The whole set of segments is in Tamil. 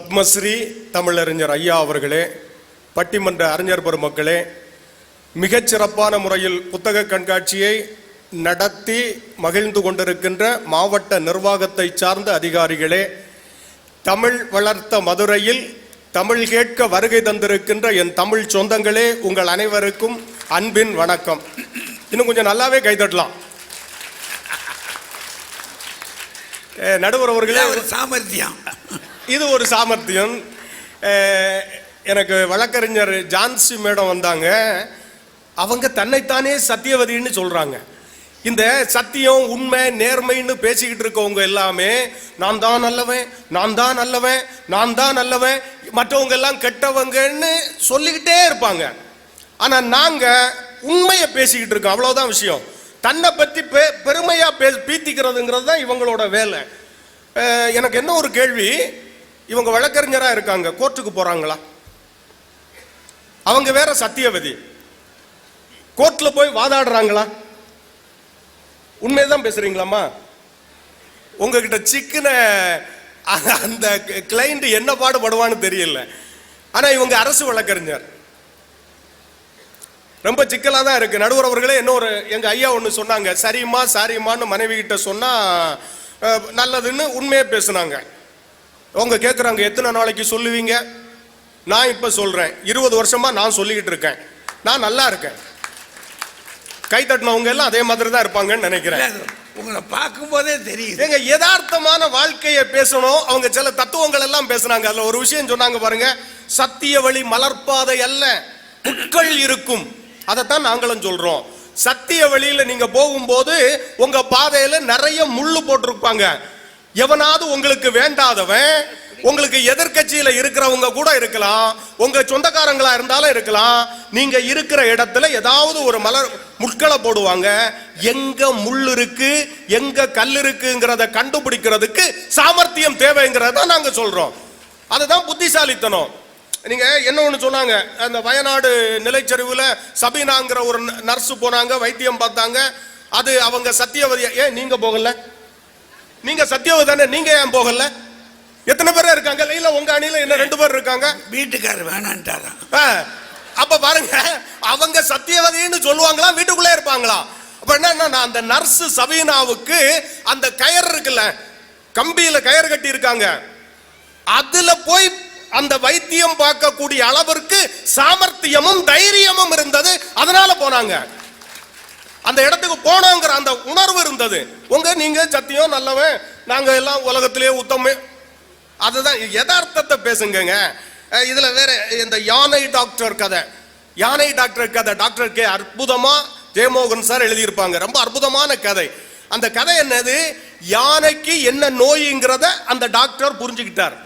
பத்மஸ்ரீ தமிழறிஞர் ஐயா அவர்களே, பட்டிமன்ற அறிஞர் பெருமக்களே, மிகச்சிறப்பான முறையில் புத்தக கண்காட்சியை நடத்தி மகிழ்ந்து கொண்டிருக்கின்ற மாவட்ட நிர்வாகத்தை சார்ந்த அதிகாரிகளே, தமிழ் வளர்த்த மதுரையில் தமிழ் கேட்க வருகை தந்திருக்கின்ற என் தமிழ் சொந்தங்களே, உங்கள் அனைவருக்கும் அன்பின் வணக்கம். இன்னும் கொஞ்சம் நல்லாவே கைதட்டலாம். நடுவர் அவர்களே, ஒரு சாமர்த்தியம், இது ஒரு சாமர்த்தியம். எனக்கு வழக்கறிஞர் ஜான்சி மேடம் வந்தாங்க. அவங்க தன்னைத்தானே சத்தியவதின்னு சொல்றாங்க. இந்த சத்தியம், உண்மை, நேர்மைன்னு பேசிக்கிட்டு இருக்கவங்க எல்லாமே நான் தான் நல்லவன், நான் தான் நல்லவன், நான் தான் நல்லவன், மற்றவங்க எல்லாம் கெட்டவங்கன்னு சொல்லிக்கிட்டே இருப்பாங்க. ஆனா நாங்க உண்மையை பேசிக்கிட்டு இருக்கோம், அவ்வளவுதான் விஷயம். தன்னை பற்றி பெருமையா பீத்திக்கிறதுங்கிறது தான் இவங்களோட வேலை. எனக்கு என்ன ஒரு கேள்வி, இவங்க வழக்கறிஞராக இருக்காங்க, கோர்ட்டுக்கு போறாங்களா? அவங்க வேற சத்தியவதி, கோர்ட்ல போய் வாதாடுறாங்களா? உண்மைதான் பேசுறீங்களாமா? உங்ககிட்ட சிக்கன அந்த கிளைண்ட் என்ன பாடுபடுவான்னு தெரியல. ஆனா இவங்க அரசு வழக்கறிஞர், ரொம்ப சிக்கலா தான் இருக்கு. நடுவர் அவர்களே, இன்னொரு எங்க ஐயா ஒன்று சொன்னாங்க, சரிம்மா சாரிம்மான்னு மனைவி கிட்ட சொன்னா நல்லதுன்னு உண்மையே பேசுனாங்க. அவங்க கேட்குறாங்க, எத்தனை நாளைக்கு சொல்லுவீங்க? நான் இப்ப சொல்றேன், 20 வருஷமா நான் சொல்லிக்கிட்டு இருக்கேன், நான் நல்லா இருக்கேன். கை தட்டினவங்க எல்லாம் அதே மாதிரி தான் இருப்பாங்கன்னு நினைக்கிறேன். உங்களை பார்க்கும் போதே தெரியும். எங்க யதார்த்தமான வாழ்க்கையை பேசணும். அவங்க சில தத்துவங்கள் எல்லாம் பேசுனாங்க. அதுல ஒரு விஷயம் சொன்னாங்க பாருங்க, சத்திய வழி மலர்பாதை அல்ல, புட்கள் இருக்கும். அதைத்தான் நாங்களும் சொல்றோம். சத்திய வழியில நீங்க போகும்போது உங்க பாதையில நிறைய முள்ளு போட்டிருப்பாங்க. எவனாவது உங்களுக்கு வேண்டாதவன், உங்களுக்கு எதிர்கட்சியில இருக்கிறவங்க கூட இருக்கலாம், உங்க சொந்தக்காரங்களா இருந்தாலும் இருக்கலாம், நீங்க இருக்கிற இடத்துல ஏதாவது ஒரு முட்களை போடுவாங்க. எங்க முள் இருக்கு, எங்க கல் இருக்குங்கிறத கண்டுபிடிக்கிறதுக்கு சாமர்த்தியம் தேவைங்கிறத நாங்க சொல்றோம். அதுதான் புத்திசாலித்தனம். நீங்க என்ன ஒண்ணு சொன்னாங்க, அந்த வயநாடு நிலைச்சரிவுல சபீனாங்கிற ஒரு நர்ஸ் போனாங்க, வைத்தியம் பார்த்தாங்க. அது அவங்க சத்தியவதி. ஏன் நீங்க போகல? நீங்க சத்தியவதி தானே, நீங்க ஏன் போகல? எத்தனை பேர் இருக்காங்க? இல்ல உங்க அணியில என்ன 2 பேர் இருக்காங்க. வீட்டுக்காரர் வேணான்ட்டாரா? அப்ப பாருங்க, அவங்க சத்தியவதின்னு சொல்லுவாங்களா, வீட்டுக்குள்ளே இருப்பாங்களா? அப்ப என்ன, அந்த நர்ஸ் சபீனாவுக்கு அந்த கயர் இருக்குல்ல, கம்பியில கயர் கட்டி இருக்காங்க, அதுல போய் அந்த வைத்தியம் பார்க்கக்கூடிய அளவிற்கு சாமர்த்தியமும் தைரியமும் இருந்தது. அதனால போனாங்க, அந்த இடத்துக்கு போனாங்கிற அந்த உணர்வு இருந்தது. நீங்க சத்தியம் நல்லவன், நாங்க எல்லாம் உலகத்திலேயே உத்தமே, அதுதான் யதார்த்தத்தை பேசுங்க. இதுல வேற இந்த யானை டாக்டர் கதை, யானை டாக்டர் கதை, டாக்டர் கே அற்புதமா ஜெயமோகன் சார் எழுதியிருப்பாங்க. ரொம்ப அற்புதமான கதை. அந்த கதை என்னது, யானைக்கு என்ன நோய்ங்கிறத அந்த டாக்டர் புரிஞ்சுக்கிட்டார்.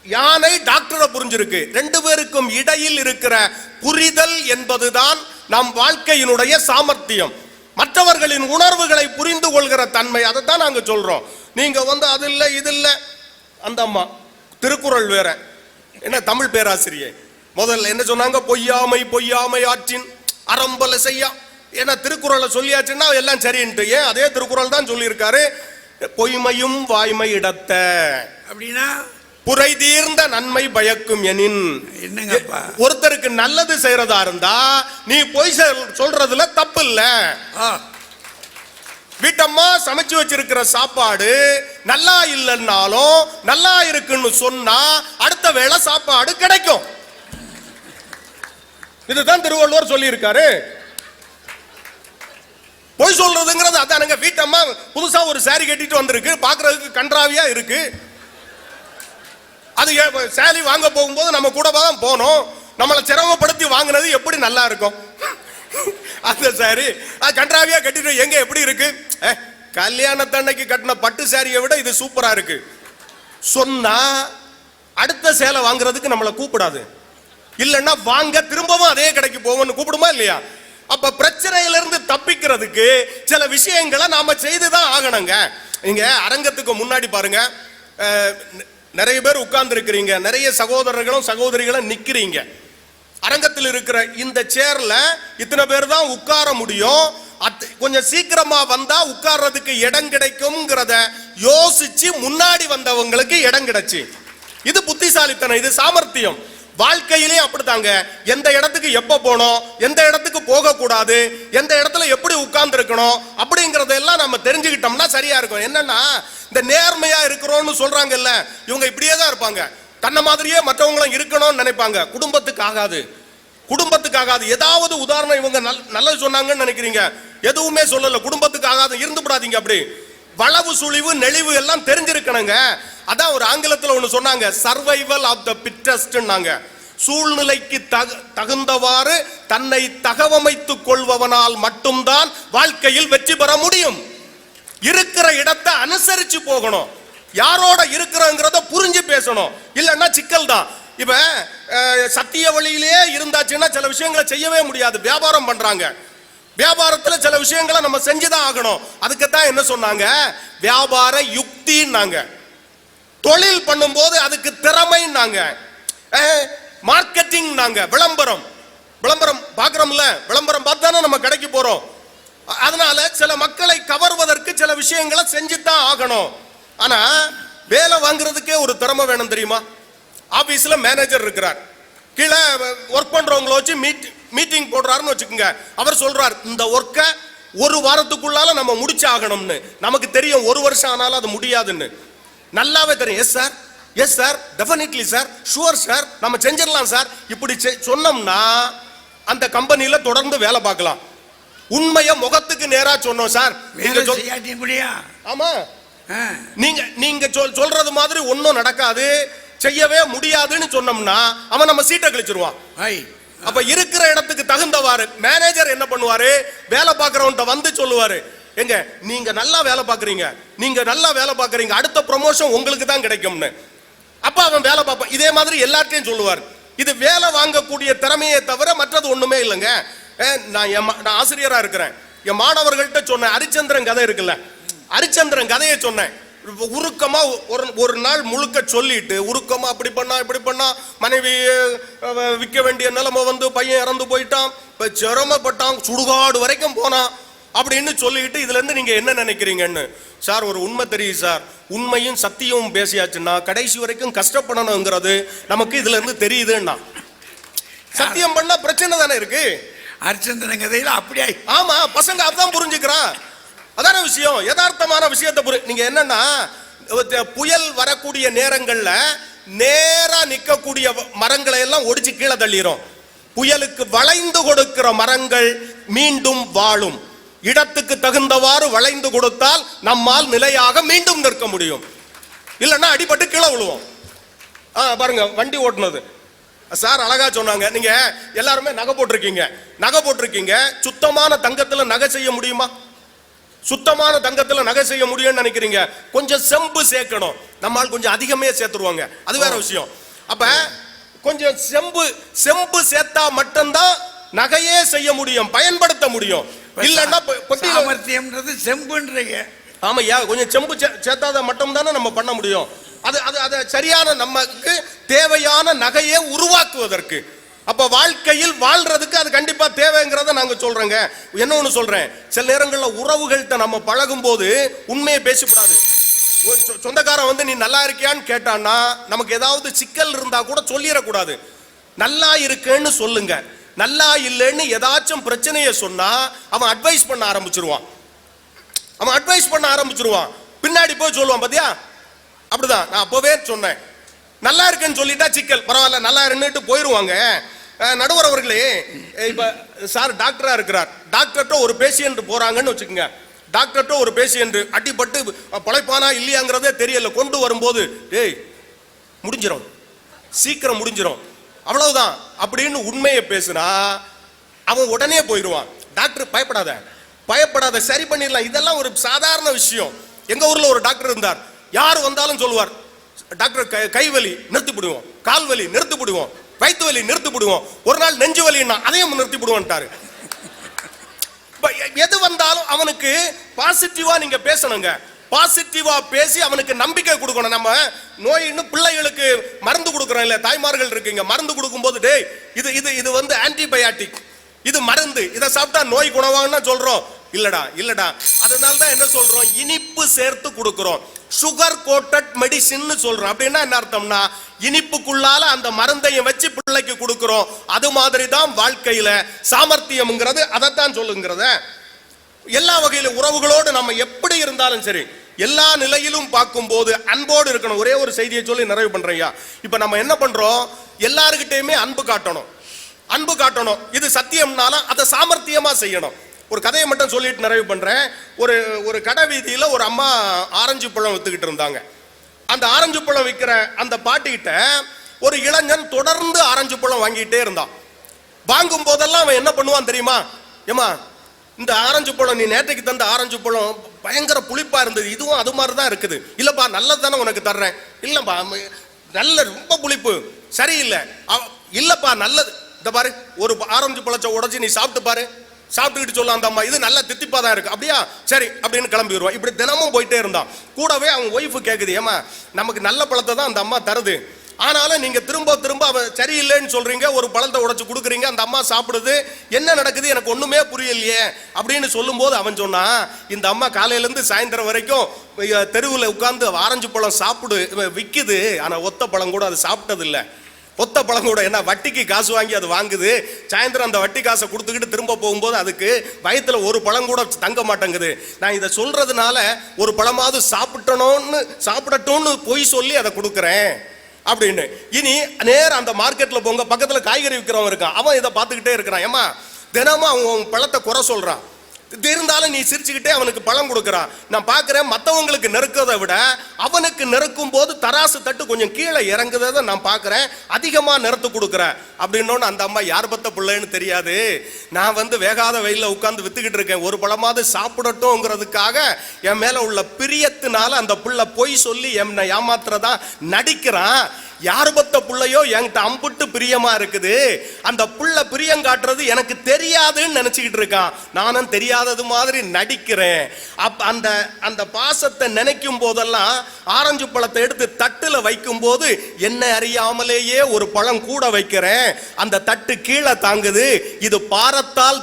யானை டாக்டரை புரிஞ்சிருக்கு. 2 பேருக்கும் இடையில் இருக்கிற புரிதல் என்பதுதான் நம் வாழ்க்கையினுடைய சாமர்த்தியம், மற்றவர்களின் உணர்வுகளை புரிந்து கொள்கிற தன்மை. அதைத்தான் நாங்க சொல்றோம். நீங்க அது இல்ல இது இல்ல. அந்த அம்மா திருக்குறள் வேற, என்ன தமிழ் பேராசிரியை முதல்ல என்ன சொன்னாங்க, பொய்யாமை பொய்யாமை ஆற்றின் அறம்பல செய்யா. ஏன்னா திருக்குறளை சொல்லியாச்சுன்னா எல்லாம் சரின்ட்டு. ஏன் அதே திருக்குறள் தான் சொல்லியிருக்காரு, பொய்மையும் வாய்மை இடத்த, அப்படின்னா புரை தீர்ந்த நன்மை பயக்கும் எனின். என்னங்கப்பா, ஒருத்தருக்கு நல்லது செய்யறதா இருந்தா நீ பொய் சொல்றதுல தப்பு இல்ல. வீட்டம்மா சமைச்சு வச்சிருக்கிற சாப்பாடு நல்லா இல்லைன்னாலும் நல்லா இருக்குன்னு சொன்னா அடுத்த வேளை சாப்பாடு கிடைக்கும். இதுதான் திருவள்ளுவர் சொல்லி இருக்காரு. பொய் சொல்றதுங்கிறது அதானுங்க. வீட்டம்மா புதுசா ஒரு சாரி கட்டிட்டு வந்திருக்கு, பாக்குறதுக்கு கன்றாவியா இருக்கு. அது சாரி வாங்க போகும்போது நம்ம கூட தான் போனோம், நம்மளை சிரமப்படுத்தி வாங்கினது எப்படி நல்லா இருக்கும்? அந்த சாரி கன்றாவியா கட்டிட்டு எங்க எப்படி இருக்கு? கல்யாணத்தன்னைக்கு கட்டின பட்டு சாரியை விட இது சூப்பரா இருக்கு சொன்னா அடுத்த சேலை வாங்குறதுக்கு நம்மளை கூப்பிடாது. இல்லைன்னா வாங்க திரும்பவும் அதே கடைக்கு போவோம்னு கூப்பிடுமா இல்லையா? அப்ப பிரச்சனையிலிருந்து தப்பிக்கிறதுக்கு சில விஷயங்களை நாம செய்துதான் ஆகணுங்க. நீங்க அரங்கத்துக்கு முன்னாடி பாருங்க, நிறைய பேர் உட்கார்ந்து இருக்கிறீங்க, நிறைய சகோதரர்களும் சகோதரிகளும் நிக்கிறீங்க. அரங்கத்தில் இருக்கிற இந்த சேர்ல இத்தனை பேர் தான் உட்கார முடியும். கொஞ்சம் சீக்கிரமா வந்தா உட்கார்றதுக்கு இடம் கிடைக்கும்ங்கிறத யோசிச்சு முன்னாடி வந்தவங்களுக்கு இடம் கிடைச்சு. இது புத்திசாலித்தனம், இது சாமர்த்தியம். வாழ்க்கையிலே அப்படித்தாங்க. எந்த இடத்துக்கு எப்ப போனோம், எந்த இடத்துக்கு போக கூடாது, எந்த இடத்துல எப்படி உட்கார்ந்து இருக்கணும் அப்படிங்கறதெல்லாம் நம்ம தெரிஞ்சுக்கிட்டோம்னா சரியா இருக்கும். என்னன்னா இந்த நேர்மையா இருக்கிறோம்னு சொல்றாங்கல்ல, இவங்க இப்படியே தான் இருப்பாங்க. தன்னை மாதிரியே மற்றவங்களும் இருக்கணும்னு நினைப்பாங்க. குடும்பத்துக்கு ஆகாது, குடும்பத்துக்கு ஆகாது. ஏதாவது உதாரணம் இவங்க நல்லது சொன்னாங்கன்னு நினைக்கிறீங்க, எதுவுமே சொல்லல. குடும்பத்துக்கு ஆகாது, இருந்து விடாதீங்க. அப்படி வளவு சுழிவு நெளிவு எல்லாம் தெரிஞ்சிருக்கணுங்க. அதான் ஒரு ஆங்கிலத்தில் ஒன்று சொன்னாங்க, சர்வைவல் ஆஃப் த பிட்டஸ்ட்னாங்க. சூழ்நிலைக்கு தகுந்தவாறு தன்னை தகவமைத்துக் கொள்பவனால் மட்டும்தான் வாழ்க்கையில் வெற்றி பெற முடியும். இருக்கிற இடத்தை அனுசரிச்சு போகணும், யாரோட இருக்கிறோங்கிறத புரிஞ்சு பேசணும், இல்லைன்னா சிக்கல் தான். இப்ப சத்திய வழியிலே இருந்தாச்சுன்னா சில விஷயங்களை செய்யவே முடியாது. வியாபாரம் பண்றாங்க, வியாபாரத்தில் சில விஷயங்களை நம்ம செஞ்சுதான் ஆகணும். அதுக்குத்தான் என்ன சொன்னாங்க, வியாபார யுக்தின்னாங்க. தொழில் பண்ணும்போது அதுக்கு திறமைன்னாங்க. மார்க்கெட்டிங் நாங்க, விளம்பரம் பார்க்கிறோம்ல, விளம்பரம் பார்த்தானே நம்ம கடைக்கு போறோம். அதனால சில மக்களை கவர்வதற்கு சில விஷயங்களை செஞ்சுதான் ஆகணும். ஆனா வேலை வாங்குறதுக்கே ஒரு திறமை வேணும் தெரியுமா? ஆபீஸ்ல மேனேஜர் இருக்கிறார், கீழே ஒர்க் பண்றவங்கள வச்சு மீட்டிங் போடுறாருன்னு வச்சுக்கோங்க. அவர் சொல்றார், இந்த ஒர்க்கை ஒரு வாரத்துக்குள்ளால நம்ம முடிச்சு ஆகணும்னு. நமக்கு தெரியும் ஒரு வருஷம் ஆனாலும் அது முடியாதுன்னு, நல்லாவே தெரியும். Yes sir, yes sir, definitely sir, sure sir, நம்ம செஞ்சிடலாம் சார், இப்படி சொன்னோம்னா அந்த கம்பெனியில தொடர்ந்து வேலை பார்க்கலாம். உண்மையை முகத்துக்கு நேரா சொன்னோம் சார், ஆமா நீங்க சொல்றது மாதிரி ஒன்னும் நடக்காது, செய்யவே முடியாதுன்னு சொன்னோம்னா அவன் நம்ம சீட்டை கழிச்சிருவான். அப்ப இருக்கிற இடத்துக்கு தகுந்தவாறு மேனேஜர் என்ன பண்ணுவாரு, வேலை பார்க்கறவன்ட்ட வந்து சொல்லுவாரு, எங்க நீங்க நல்லா வேலை பார்க்கறீங்க, நீங்க நல்லா வேலை பார்க்கறீங்க, அடுத்த ப்ரமோஷன் உங்களுக்கு தான் கிடைக்கும்னு. அப்ப அவன் வேலை பார்ப்பான். இதே மாதிரி எல்லார்ட்டையும் சொல்லுவார். இது வேலை வாங்கக்கூடிய திறமையை தவிர மற்றது ஒண்ணுமே இல்லைங்க. நான் ஆசிரியரா இருக்கிறேன், என் மாணவர்கள்ட்ட சொன்னேன், ஹரிச்சந்திரன் கதை இருக்குல்ல, ஹரிச்சந்திரன் கதையை சொன்னேன். உருக்கமா ஒரு நாள் முழுக்க சொல்லிட்டு, உருக்கமா அப்படி பண்ணா இப்படி பண்ணா, மனைவி விற்க வேண்டிய நிலைமை வந்து பையன் இறந்து போயிட்டான், சிரமப்பட்டான், சுடுகாடு வரைக்கும் போனான் அப்படின்னு சொல்லிட்டு, இதுல இருந்து நீங்க என்ன நினைக்கிறீங்கன்னு. சார் ஒரு உண்மை தெரியும் சார், உண்மையும் சத்தியமும் பேசியாச்சுன்னா கடைசி வரைக்கும் கஷ்டப்படணுங்கிறது நமக்கு இதுல இருந்து தெரியுதுன்னா. சத்தியம் பண்ணா பிரச்சனை தானே இருக்கு. ஹரிச்சந்திரன் கதையில அப்படியே ஆமா, பசங்க அதான் புரிஞ்சுக்கிறான். அதான விஷயம், யதார்த்தமான விஷயத்தை நீங்க என்னன்னா, புயல் வரக்கூடிய நேரங்கள்ல நேரா நிக்கக்கூடிய மரங்களை எல்லாம் ஒடிச்சு கீழே தள்ளிரும். புயலுக்கு வளைந்து கொடுக்கிற மரங்கள் மீண்டும் வாழும். இடத்துக்கு தகுந்தவாறு வளைந்து கொடுத்தால் நம்மால் நிலையாக மீண்டும் நிற்க முடியும், இல்லைன்னா அடிபட்டு கீழே விழுவோம். பாருங்க வண்டி ஓட்டுனது சார் அழகா சொன்னாங்க. நீங்க எல்லாருமே நகை போட்டிருக்கீங்க, சுத்தமான தங்கத்துல நகை செய்ய முடியுமா? சுத்தமான தங்கத்துல நகை செய்ய முடியும்னு நினைக்கிறீங்க, கொஞ்சம் செம்பு சேர்க்கணும். நம்மால் கொஞ்சம் அதிகமே சேர்த்துருவாங்க, அது வேற விஷயம். அப்ப கொஞ்சம் செம்பு சேர்த்தா மட்டும்தான் நகையே செய்ய முடியும், பயன்படுத்த முடியும். இல்லன்னா சாமர்த்தியம்ன்றது செம்புன்றீங்க. ஆமாய்யா, கொஞ்சம் செம்பு சேர்த்தாத மட்டும் தானே நம்ம பண்ண முடியும். அது சரியான நமக்கு தேவையான நகையை உருவாக்குவதற்கு. அப்ப வாழ்க்கையில் வாழ்றதுக்கு அது கண்டிப்பா தேவைங்கிறத நாங்க சொல்றேங்க. என்ன ஒண்ணு சொல்றேன், சில நேரங்கள்ல உறவுகள்கிட்ட நம்ம பழகும் போது உண்மையை பேசக்கூடாது. சொந்தக்காரன் வந்து நீ நல்லா இருக்கியான்னு கேட்டான்னா நமக்கு ஏதாவது சிக்கல் இருந்தா கூட சொல்லிடக்கூடாது. நல்லா இருக்குன்னு சொல்லுங்க. நல்லா இல்லைன்னு ஏதாச்சும் பிரச்சனையை சொன்னா அவன் அட்வைஸ் பண்ண ஆரம்பிச்சிருவான். பின்னாடி போய் சொல்லுவான், பாத்தியா அப்படிதான் நான் அப்பவே சொன்னேன், நல்லா இருக்குன்னு சொல்லிட்டா சிக்கல், பரவாயில்ல நல்லா இருந்துட்டு போயிருவாங்க. நடுவர் அவர்களே, இப்ப சார் டாக்டரா இருக்கிறார், டாக்டர்கிட்ட ஒரு பேஷண்ட் போறாங்கன்னு வச்சுக்கோங்க. டாக்டர்கிட்ட ஒரு பேஷண்ட் அடிபட்டு பழைப்பானா இல்லையாங்கிறதே தெரியல, கொண்டு வரும்போது டேய் முடிஞ்சிடும், சீக்கிரம் முடிஞ்சிடும், அவ்வளவுதான் அப்படின்னு உண்மையை பேசுனா அவன் உடனே போயிடுவான். டாக்டர் பயப்படாத சரி பண்ணிடலாம், இதெல்லாம் ஒரு சாதாரண விஷயம். எங்க ஊர்ல ஒரு டாக்டர் இருந்தார், யார் வந்தாலும் சொல்லுவார், டாக்டர் கைவலி நிறுத்தி விடுவோம், கால் வலி நிறுத்தி விடுவோம், வயிற்று வலி நிறுத்தி விடுவோம், ஒரு நாள் நெஞ்சு வலின்னா அதையும் நிறுத்தி விடுவோன்ட்டாரு. எது வந்தாலும் அவனுக்கு பாசிட்டிவா நீங்க பேசணுங்க, பாசிட்டிவா பேசி அவனுக்கு நம்பிக்கை கொடுக்கணும். நம்ம நோயின்னு பிள்ளைகளுக்கு மருந்து கொடுக்குறோம் இல்ல, தாய்மார்கள் இருக்கீங்க, மருந்து கொடுக்கும் போது டேய் இது வந்து ஆன்டிபயாட்டிக், இது மருந்து, இதை சாப்பிட்டா நோய் குணமாகும்னா சொல்றோம். இல்லடா. அதனால தான் என்ன சொல்றோம், இனிப்பு சேர்த்து கொடுக்கிறோம். சுகர் கோட்டட் மெடிசின் சொல்றோம். அப்படின்னா என்ன அர்த்தம்னா, இனிப்புக்குள்ளால அந்த மருந்தையும் வச்சு பிள்ளைக்கு கொடுக்கிறோம். அது மாதிரி தான் வாழ்க்கையில சாமர்த்தியம்ங்கிறது அதைத்தான் சொல்லுங்கிறத. எல்லா வகையில உறவுகளோடு நம்ம எப்படி இருந்தாலும் சரி, எல்லா நிலையிலும் பார்க்கும்போது அன்போடு இருக்கணும். ஒரே ஒரு செய்தியை சொல்லி நிறைவு பண்றேன். இப்ப நம்ம என்ன பண்றோம், எல்லாருக்கிட்டையுமே அன்பு காட்டணும். இது சத்தியம்னால அதை சாமர்த்தியமா செய்யணும். ஒரு கதையை மட்டும் சொல்லிட்டு நிறைவு பண்றேன். ஒரு கடை வீதியில ஒரு அம்மா ஆரஞ்சு பழம் வித்துக்கிட்டு இருந்தாங்க. அந்த ஆரஞ்சு பழம் விற்கிற அந்த பாட்டிகிட்ட ஒரு இளைஞன் தொடர்ந்து ஆரஞ்சு பழம் வாங்கிட்டே இருந்தான். வாங்கும் போதெல்லாம் அவன் என்ன பண்ணுவான் தெரியுமா, ஏமா இந்த ஆரஞ்சு பழம், நீ நேற்றைக்கு தந்த ஆரஞ்சு பழம் பயங்கர புளிப்பா இருந்தது, இதுவும் அது மாதிரி தான் இருக்குது. இல்லப்பா நல்லது தானே உனக்கு தர்றேன். இல்லப்பா நல்ல ரொம்ப புளிப்பு சரியில்லை. இல்லப்பா நல்லது, இந்த பாரு ஒரு ஆரஞ்சு பழத்தை உடைச்சு நீ சாப்பிட்டு பாரு, சாப்பிட்டுக்கிட்டு சொல்ல அந்த அம்மா, இது நல்ல தித்திப்பா தான் இருக்கு. அப்படியா, சரி அப்படின்னு கிளம்பி வருவான். இப்படி தினமும் போயிட்டே இருந்தான். கூடவே அவன் ஒய்ஃபு கேட்குது, ஏமா நமக்கு நல்ல பழத்தை தான் அந்த அம்மா தருது, ஆனாலும் நீங்க திரும்ப அவன் சரியில்லைன்னு சொல்றீங்க, ஒரு பழத்தை உடைச்சு கொடுக்குறீங்க, அந்த அம்மா சாப்பிடுது, என்ன நடக்குது எனக்கு ஒண்ணுமே புரியலையே அப்படின்னு சொல்லும் போது அவன் சொன்னான், இந்த அம்மா காலையில இருந்து சாயந்தரம் வரைக்கும் தெருவில் உட்கார்ந்து ஆரஞ்சு பழம் சாப்பிடு விற்குது, ஆனா ஒத்த பழம் கூட அது சாப்பிட்டது இல்லை. ஒத்த பழம் கூட என்ன வட்டிக்கு காசு வாங்கி அது வாங்குது, சாயந்தரம் அந்த வட்டி காசை கொடுத்துக்கிட்டு திரும்ப போகும்போது அதுக்கு வயத்துல ஒரு பழம் கூட தங்க மாட்டேங்குது. நான் இதை சொல்றதுனால ஒரு பழமாவது சாப்பிடட்டும்னு பொய் சொல்லி அதை கொடுக்குறேன் அப்படின்னு. இனி நேரம் அந்த மார்க்கெட்ல போங்க, பக்கத்துல காய்கறி விற்கிறவன் இருக்கான், அவன் இதை பார்த்துக்கிட்டே இருக்கிறான். ஏமா தினமும் அவன் பழத்தை குறை சொல்றான், இருந்தாலும் நீ சிரிச்சுக்கிட்டே அவனுக்கு பழம் கொடுக்குறான். நான் பார்க்கிறேன், மற்றவங்களுக்கு நெருக்கிறத விட அவனுக்கு நெருக்கும் போது தராசு தட்டு கொஞ்சம் கீழே இறங்குறத நான் பார்க்கிறேன், அதிகமா நிறுத்து கொடுக்குறேன் அப்படின்னோன்னு அந்த அம்மா யார் பத்த பிள்ளைன்னு தெரியாது, நான் வேகாத வெயில உட்கார்ந்து வித்துக்கிட்டு இருக்கேன், ஒரு பழமாவது சாப்பிடட்டும்ங்கிறதுக்காக என் மேல உள்ள பிரியத்தினால அந்த பிள்ளை பொய் சொல்லி என்னை ஏமாத்துறதா நடிக்கிறான். யாரு பத்த புள்ளையோ என்கிட்ட அம்புட்டு பிரியமா இருக்குது, அந்த புள்ள பிரியம் காட்டுறது எனக்கு தெரியாதுன்னு நினைச்சுக்கிட்டு இருக்கான், நானும் தெரியாதது மாதிரி நடிக்கிறேன். அந்த பாசத்தை நினைக்கும் போதெல்லாம் ஆரஞ்சு பழத்தை எடுத்து தட்டுல வைக்கும் போது என்ன அறியாமலேயே ஒரு பழம் கூட வைக்கிறேன், அந்த தட்டு கீழே தாங்குது, இது பாரத்தால்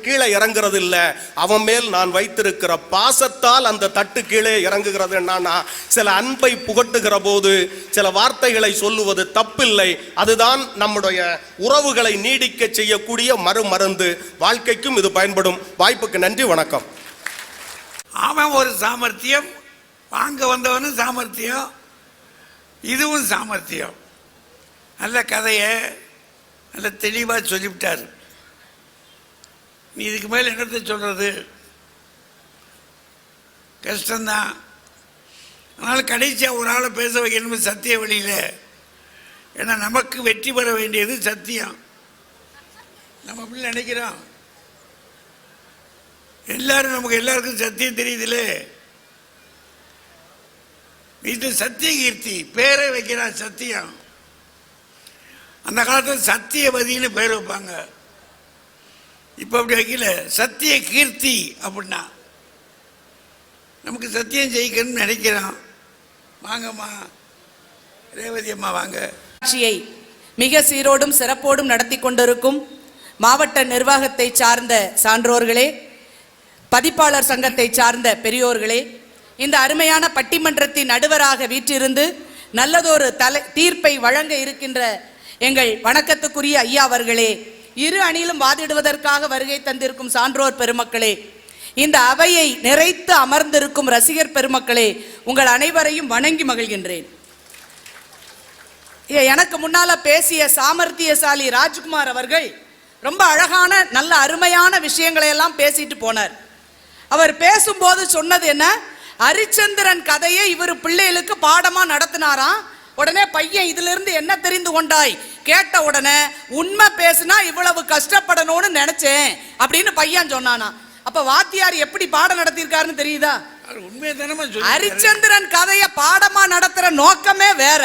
கீழே இறங்குறது இல்ல, அவன் மேல் நான் வைத்திருக்கிற பாசத்தால் அந்த தட்டு கீழே இறங்குகிறது. என்னன்னா, சில அன்பை புகட்டுகிற போது சில வார்த்தைகள் சொல்லுவது தப்பில்லை, அதுதான் நம்முடைய உறவுகளை நீடிக்க செய்யக்கூடிய மருந்து. வாழ்க்கைக்கும் இது பயன்படும். வாய்ப்புக்கு நன்றி, வணக்கம். அவன் ஒரு சாமர்த்தியம், வாங்க வந்தவனும் சாமர்த்தியம், இதுவும் சாமர்த்தியம். நல்ல கதையை நல்ல தெளிவாக சொல்லிவிட்டார். நீ இதுக்கு மேல என்னத்தை சொல்றது, கஷ்டம்தான். அதனால் கடைசியாக ஒரு ஆளை பேச வைக்கணும் சத்திய வழியில். ஏன்னா நமக்கு வெற்றி பெற வேண்டியது சத்தியம். நம்ம அப்படி நினைக்கிறோம், எல்லாருக்கும் சத்தியம் தெரியுதுல்ல. வீட்டில் சத்திய கீர்த்தி பேரை வைக்கிறான் சத்தியம். அந்த காலத்தில் சத்தியவதின்னு பேர் வைப்பாங்க, இப்போ அப்படி வைக்கல, சத்திய கீர்த்தி. அப்படின்னா நமக்கு சத்தியம் ஜெயிக்கணும்னு நினைக்கிறோம். வாங்கம்மா ரேவதி அம்மா வாங்க. ஆட்சியை மிக சீரோடும் சிறப்போடும் நடத்தி கொண்டிருக்கும் மாவட்ட நிர்வாகத்தை சார்ந்த சான்றோர்களே, பதிப்பாளர் சங்கத்தை சார்ந்த பெரியோர்களே, இந்த அருமையான பட்டிமன்றத்தின் நடுவராக வீற்றிருந்து நல்லதொரு தீர்ப்பை வழங்க இருக்கின்ற எங்கள் வணக்கத்துக்குரிய ஐயா அவர்களே, இரு அணியிலும் வாதிடுவதற்காக வருகை தந்திருக்கும் சான்றோர் பெருமக்களே, இந்த அவையை நிறைத்து அமர்ந்திருக்கும் ரசிகர் பெருமக்களே, உங்கள் அனைவரையும் வணங்கி மகிழ்கின்றேன். எனக்கு முன்னால பேசிய சாமர்த்தியசாலி ராஜ்குமார் அவர்கள் ரொம்ப அழகான நல்ல அருமையான விஷயங்களை எல்லாம் பேசிட்டு போனார். அவர் பேசும்போது சொன்னது என்ன, ஹரிச்சந்திரன் கதையை இவர் பிள்ளைகளுக்கு பாடமா நடத்தினாராம். உடனே பையன் இதுல இருந்து என்ன தெரிந்து கொண்டாய் கேட்ட உடனே, உண்மை பேசுனா இவ்வளவு கஷ்டப்படணும்னு நினைச்சேன் அப்படின்னு பையன் சொன்னானா. அப்ப வாத்தியார் எப்படி பாடம் நடத்திருக்காருன்னு தெரியுதா? ஹரிச்சந்திரன் கதைய பாடமா நடத்துற நோக்கமே வேற.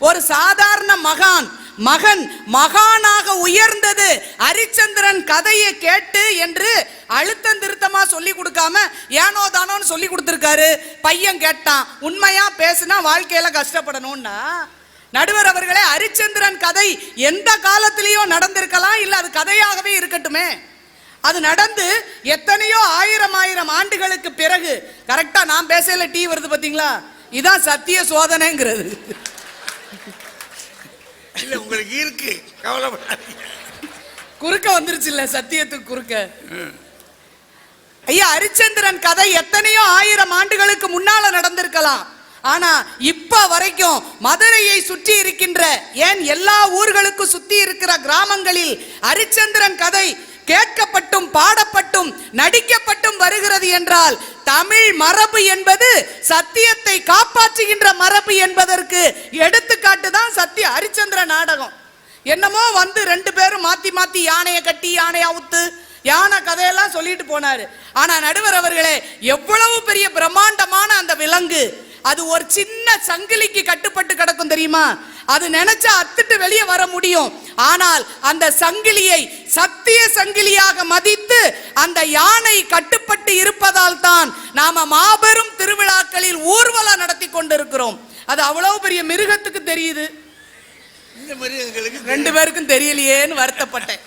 ஒரு சாதாரண மகன் மகானாக உயர்ந்தது ஹரிச்சந்திரன் கதையை கேட்டு என்று அழுத்தம் திருத்தமா சொல்லி கொடுக்காம ஏனோ தானோன்னு சொல்லி கொடுத்திருக்காரு. பையன் கேட்டான், உண்மையா பேசுனா வாழ்க்கையில கஷ்டப்படணும்னா. நடுவர் அவர்களே, ஹரிச்சந்திரன் கதை எந்த காலத்திலயும் நடந்திருக்கலாம், இல்ல அது கதையாகவே இருக்கட்டுமே. அது நடந்து எத்தனையோ ஆயிரம் ஆண்டுகளுக்கு பிறகு கரெக்டா நான் பேசல டீ வருது பாத்தீங்களா, இதான் சத்திய சோதனைங்கிறது. இல்ல உங்களுக்கு இருக்கு, கவலைப்படாதீங்க. குறுக்க வந்துருச்சு இல்ல சத்தியத்துக்கு குறுக்க. ஐயா, ஹரிச்சந்திரன் கதை எத்தனையோ ஆயிரம் ஆண்டுகளுக்கு முன்னால நடந்திருக்கலாம். ஆனா இப்ப வரைக்கும் மதுரையை சுற்றி இருக்கின்ற, ஏன் எல்லா ஊர்களுக்கும் சுத்தி இருக்கிற கிராமங்களில் ஹரிச்சந்திரன் கதை கேட்கப்பட்டும் பாடப்பட்டும் நடிக்கப்பட்டும் வருகிறது என்றால் தமிழ் மரபு என்பது சத்தியத்தை காப்பாற்றுகின்ற மரபு என்பதற்கு எடுத்துக்காட்டு தான் சத்திய ஹரிச்சந்திர நாடகம். என்னமோ வந்து ரெண்டு பேரும் மாத்தி மாத்தி யானையை கட்டி யானையை அவுத்து யானை கதையெல்லாம் சொல்லிட்டு போனாரு. ஆனா நடுவர் அவர்களே, எவ்வளவு பெரிய பிரம்மாண்டமான அந்த விலங்கு, அது ஒரு சின்ன சங்கிலிக்கு கட்டுப்பட்டு கிடக்கும் தெரியுமா? அது நினைச்சா அத்துட்டு வெளியே வர முடியும். ஆனால் அந்த சங்கிலியை சத்திய சங்கிலியாக மதித்து அந்த யானை கட்டுப்பட்டு இருப்பதால் தான் நாம மாபெரும் திருவிழாக்களில் ஊர்வலம் நடத்தி கொண்டிருக்கிறோம். அது அவ்வளவு பெரிய மிருகத்துக்கு தெரியுது, இந்த மிருகங்களுக்கு ரெண்டு பேருக்கும் தெரியலையேன்னு வருத்தப்பட்டேன்.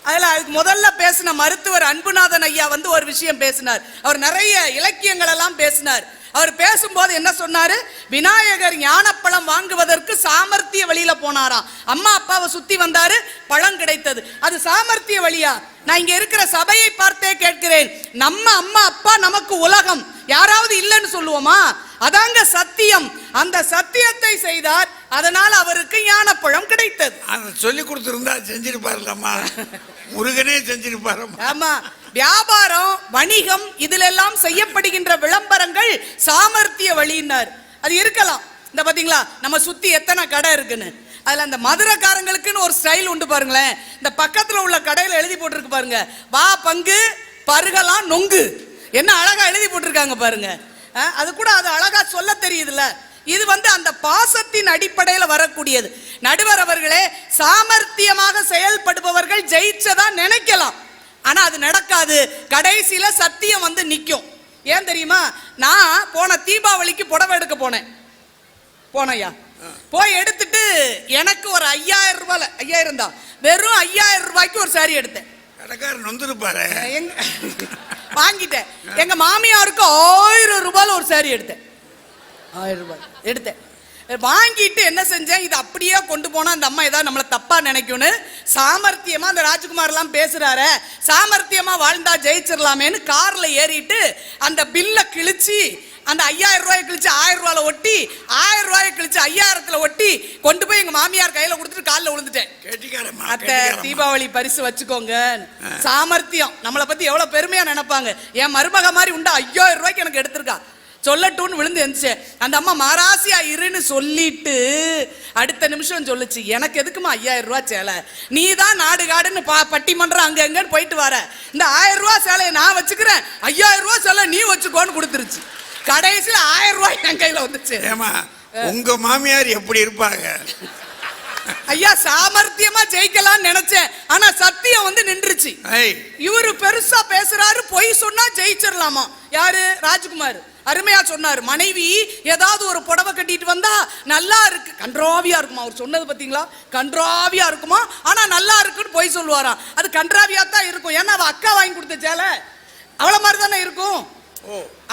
அதுல அதுக்கு முதல்ல பேசின மருத்துவர் அன்புநாதன் ஐயா வந்து ஒரு விஷயம் பேசினார். அவர் நிறைய இலக்கியங்கள் எல்லாம் பேசினார். அவர் பேசும்போது என்ன சொன்னாரு? விநாயகர் ஞானப்பழம் வாங்குவதற்கு சாமர்த்திய வழியில போனாராம். அம்மா அப்பாவை சுத்தி வந்தாரு, பழம் கிடைத்தது. அது சாமர்த்திய வழியா? நான் இங்க இருக்கிற சபையை பார்த்தே கேட்கிறேன், நம்ம அம்மா அப்பா நமக்கு உலகம், யாராவது இல்லைன்னு சொல்லுவோமா? அதாங்க சத்தியம். அந்த சத்தியத்தை செய்தார், அதனால் அவருக்கு ஞானப்பழம் கிடைத்தது. அதை சொல்லி கொடுத்திருந்தா செஞ்சிருப்பாருலம்மா, முருகனே செஞ்சிருப்பாரம்மா. ஆமா, வியாபாரம் வணிகம் இதுல எல்லாம் செய்யப்படுகின்ற விளம்பரங்கள் சாமர்த்திய வழியினார். அது இருக்கலாம். இந்த பாத்தீங்களா நம்ம சுத்தி எத்தனை கடை இருக்குன்னு, அதுல அந்த மதுரைக்காரங்களுக்குன்னு ஒரு ஸ்டைல் உண்டு பாருங்களேன். இந்த பக்கத்துல உள்ள கடையில எழுதி போட்டிருக்கு பாருங்க, வா பங்கு பருகலாம் நொங்கு, என்ன அழகா எழுதி போட்டிருக்காங்க பாருங்க. அது கூட அது அழகா சொல்ல தெரியுதுல்ல. இது வந்து அந்த பாசத்தின் அடிப்படையில் வரக்கூடியது. நடுவர் அவர்களே, சாமர்த்தியமாக செயல்படுபவர்கள் ஜெயிச்சதா நினைக்கலாம், ஆனா அது நடக்காது. கடைசியில சத்தியம் வந்து நிக்கும். ஏன் தெரியுமா? நான் போன தீபாவளிக்கு புடவை எடுக்க போனையா, போய் எடுத்துட்டு எனக்கு ஒரு 5000 ரூபாய், 5000 தான், வெறும் 5000 ரூபாய்க்கு ஒரு சாரி எடுத்தேன். கடைக்காரன் வந்துருப்பாரு, வாங்கிட்டேன். எங்க மாமியாருக்கு 1000 ரூபாய் ஒரு சாரி எடுத்தேன். 1000 ரூபாய் எடுத்தேன். வாங்கிட்டு என்ன செஞ்சேன், இது அப்படியே கொண்டு போனா அந்த அம்மா ஏதாவது நம்மளை தப்பா நினைக்கும்னு சாமர்த்தியமா, அந்த ராஜ்குமார் எல்லாம் பேசுறாரு, சாமர்த்தியமா வாழ்ந்தா ஜெயிச்சிடலாமேன்னு கார்ல ஏறிட்டு அந்த பில்ல கிழிச்சு, அந்த 5000 ரூபாய் கிழிச்சு 1000 ரூபாயில ஒட்டி, 1000 ரூபாய் கிழிச்சு 5000த்துல ஒட்டி கொண்டு போய் எங்க மாமியார் கையில கொடுத்துட்டு காலில் விழுந்துட்டேன். அத்தை, தீபாவளி பரிசு வச்சுக்கோங்க. சாமர்த்தியம். நம்மளை பத்தி எவ்வளவு பெருமையா நினைப்பாங்க. என் மருமக மாதிரி உண்டா, 5000 ரூபாய்க்கு எனக்கு எடுத்திருக்கா சொல்லட்டும்னு விழுந்து எந்திரிச்சு. அந்த அம்மா மாராசியா இருன்னு சொல்லிட்டு அடுத்த நிமிஷம் சொல்லுச்சு, எனக்கு எதுக்குமா 5000 ரூபாய் சேலை, நீ தான் நாடு காடுன்னு பட்டிமன்றம் அங்க எங்கன்னு போயிட்டு வர, இந்த 1000 ரூபாய் சேலையை நான் வச்சுக்கிறேன், 5000 ரூபாய் சேலை நீ வச்சுக்கோன்னு கொடுத்துருச்சு. கடைசியில் 1000 ரூபாய் என் கையில வந்துச்சு. ஏமா உங்க மாமியார் எப்படி இருப்பாங்க? ஐயா, சாமர்த்தியமா ஜெயிக்கலாம்னு நினைச்சேன், ஆனா சத்தியம் வந்து நின்றுச்சு. இவரு பெருசா பேசுறாரு, பொய் சொன்னா ஜெயிச்சிடலாமா? யாரு? ராஜ்குமார் அருமையா சொன்னார். மனைவி ஏதாவது ஒரு புடவை கட்டிட்டு வந்தா நல்லா இருக்கு, கன்றாவியா இருக்குமா, அவர் சொன்னது பாத்தீங்களா, கன்றாவியா இருக்குமா, ஆனா நல்லா இருக்குன்னு பொய் சொல்லுவாராம். அது கன்றாவியா தான் இருக்கும், ஏன்னா அவ அக்கா வாங்கி கொடுத்த சேலை அவளை மாதிரி தானே இருக்கும்,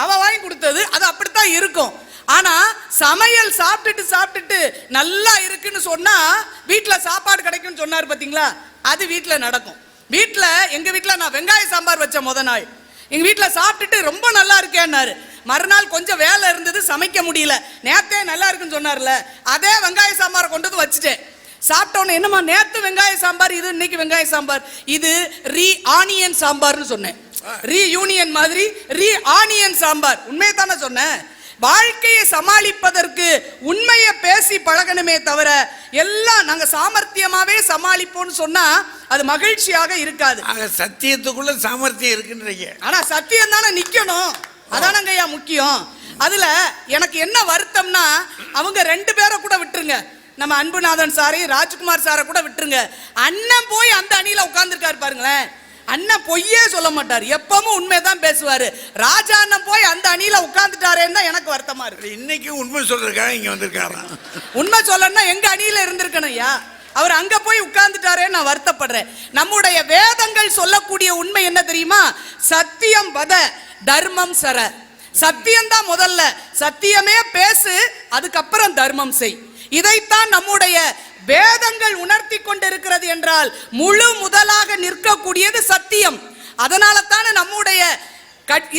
அவ வாங்கி கொடுத்தது, அது அப்படித்தான் இருக்கும். ஆனா சமையல் சாப்பிட்டுட்டு நல்லா இருக்குன்னு சொன்னா வீட்டுல சாப்பாடு கிடைக்கும்னு சொன்னார் பாத்தீங்களா, அது வீட்டுல நடக்கும். வீட்டுல, எங்க வீட்டுல நான் வெங்காய சாம்பார் வச்ச முத நாள் எங்க வீட்டுல சாப்பிட்டுட்டு ரொம்ப நல்லா இருக்கேன்னாரு. மறுநாள் கொஞ்சம் வேலை இருந்தது, சமைக்க முடியல, நேத்தே நல்லா இருக்குன்னு சொன்னார்ல, அதே வெங்காய சாம்பாரை கொண்டு வந்து வச்சுட்டேன். சாப்பிட்டோன்னு, என்னமா நேத்து வெங்காய சாம்பார், இது இன்னைக்கு வெங்காய சாம்பார், இது ரீ ஆனியன் சாம்பார்னு சொன்னேன். ரீ யூனியன் மாதிரி ரீ ஆனியன் சாம்பார். உண்மையை தானே சொன்னேன். வாழ்க்கையை சமாளிப்பதற்கு உண்மையை பேசி பழகணுமே தவிர எல்லாம் நாங்க சாமர்த்தியமாவே சமாளிப்போம்னு சொன்னா அது மகிழ்ச்சியாக இருக்காது. சத்தியத்துக்குள்ள சாமர்த்தியம் இருக்குன்றீங்க, ஆனா சத்தியம் தானே நிக்கணும், அதானங்கய்யா முக்கியம். அதுல எனக்கு என்ன வருத்தம்னா, அவங்க 2 பேரை கூட விட்டுருங்க, நம்ம அன்புநாதன் சாரையும் ராஜ்குமார் சாரை கூட விட்டுருங்க, அண்ணன் போய் அந்த அணியில உட்கார்ந்துருக்காரு பாருங்களேன். அண்ணன் பொய்யே சொல்ல மாட்டார், எப்பவும் உண்மைதான் பேசுவாரு. ராஜா அண்ணன் போய் அந்த அணியில உட்கார்ந்துட்டாரேன்னு தான் எனக்கு வருத்தமா இருக்கு. இன்னைக்கு உண்மை சொல்றதுக்காக இங்க வந்திருக்காராம். உண்மை சொல்லணும்னா எங்க அணியில இருந்திருக்கணும் ஐயா, அவர் அங்க போய் உட்கார்ந்துட்டாரே, நான் வருத்தப்படுறேன். நம்முடைய வேதங்கள் சொல்லக்கூடிய உண்மை என்ன தெரியுமா? சத்தியம் வத தர்மம் சர. சத்தியம் தான் முதல்ல, சத்தியமே பேசு, அதுக்கப்புறம் தர்மம் செய். இதைத்தான் நம்முடைய வேதங்கள் உணர்த்தி கொண்டிருக்கிறது என்றால் முழு முதலாக நிற்கக்கூடியது சத்தியம். அதனால தானே நம்முடைய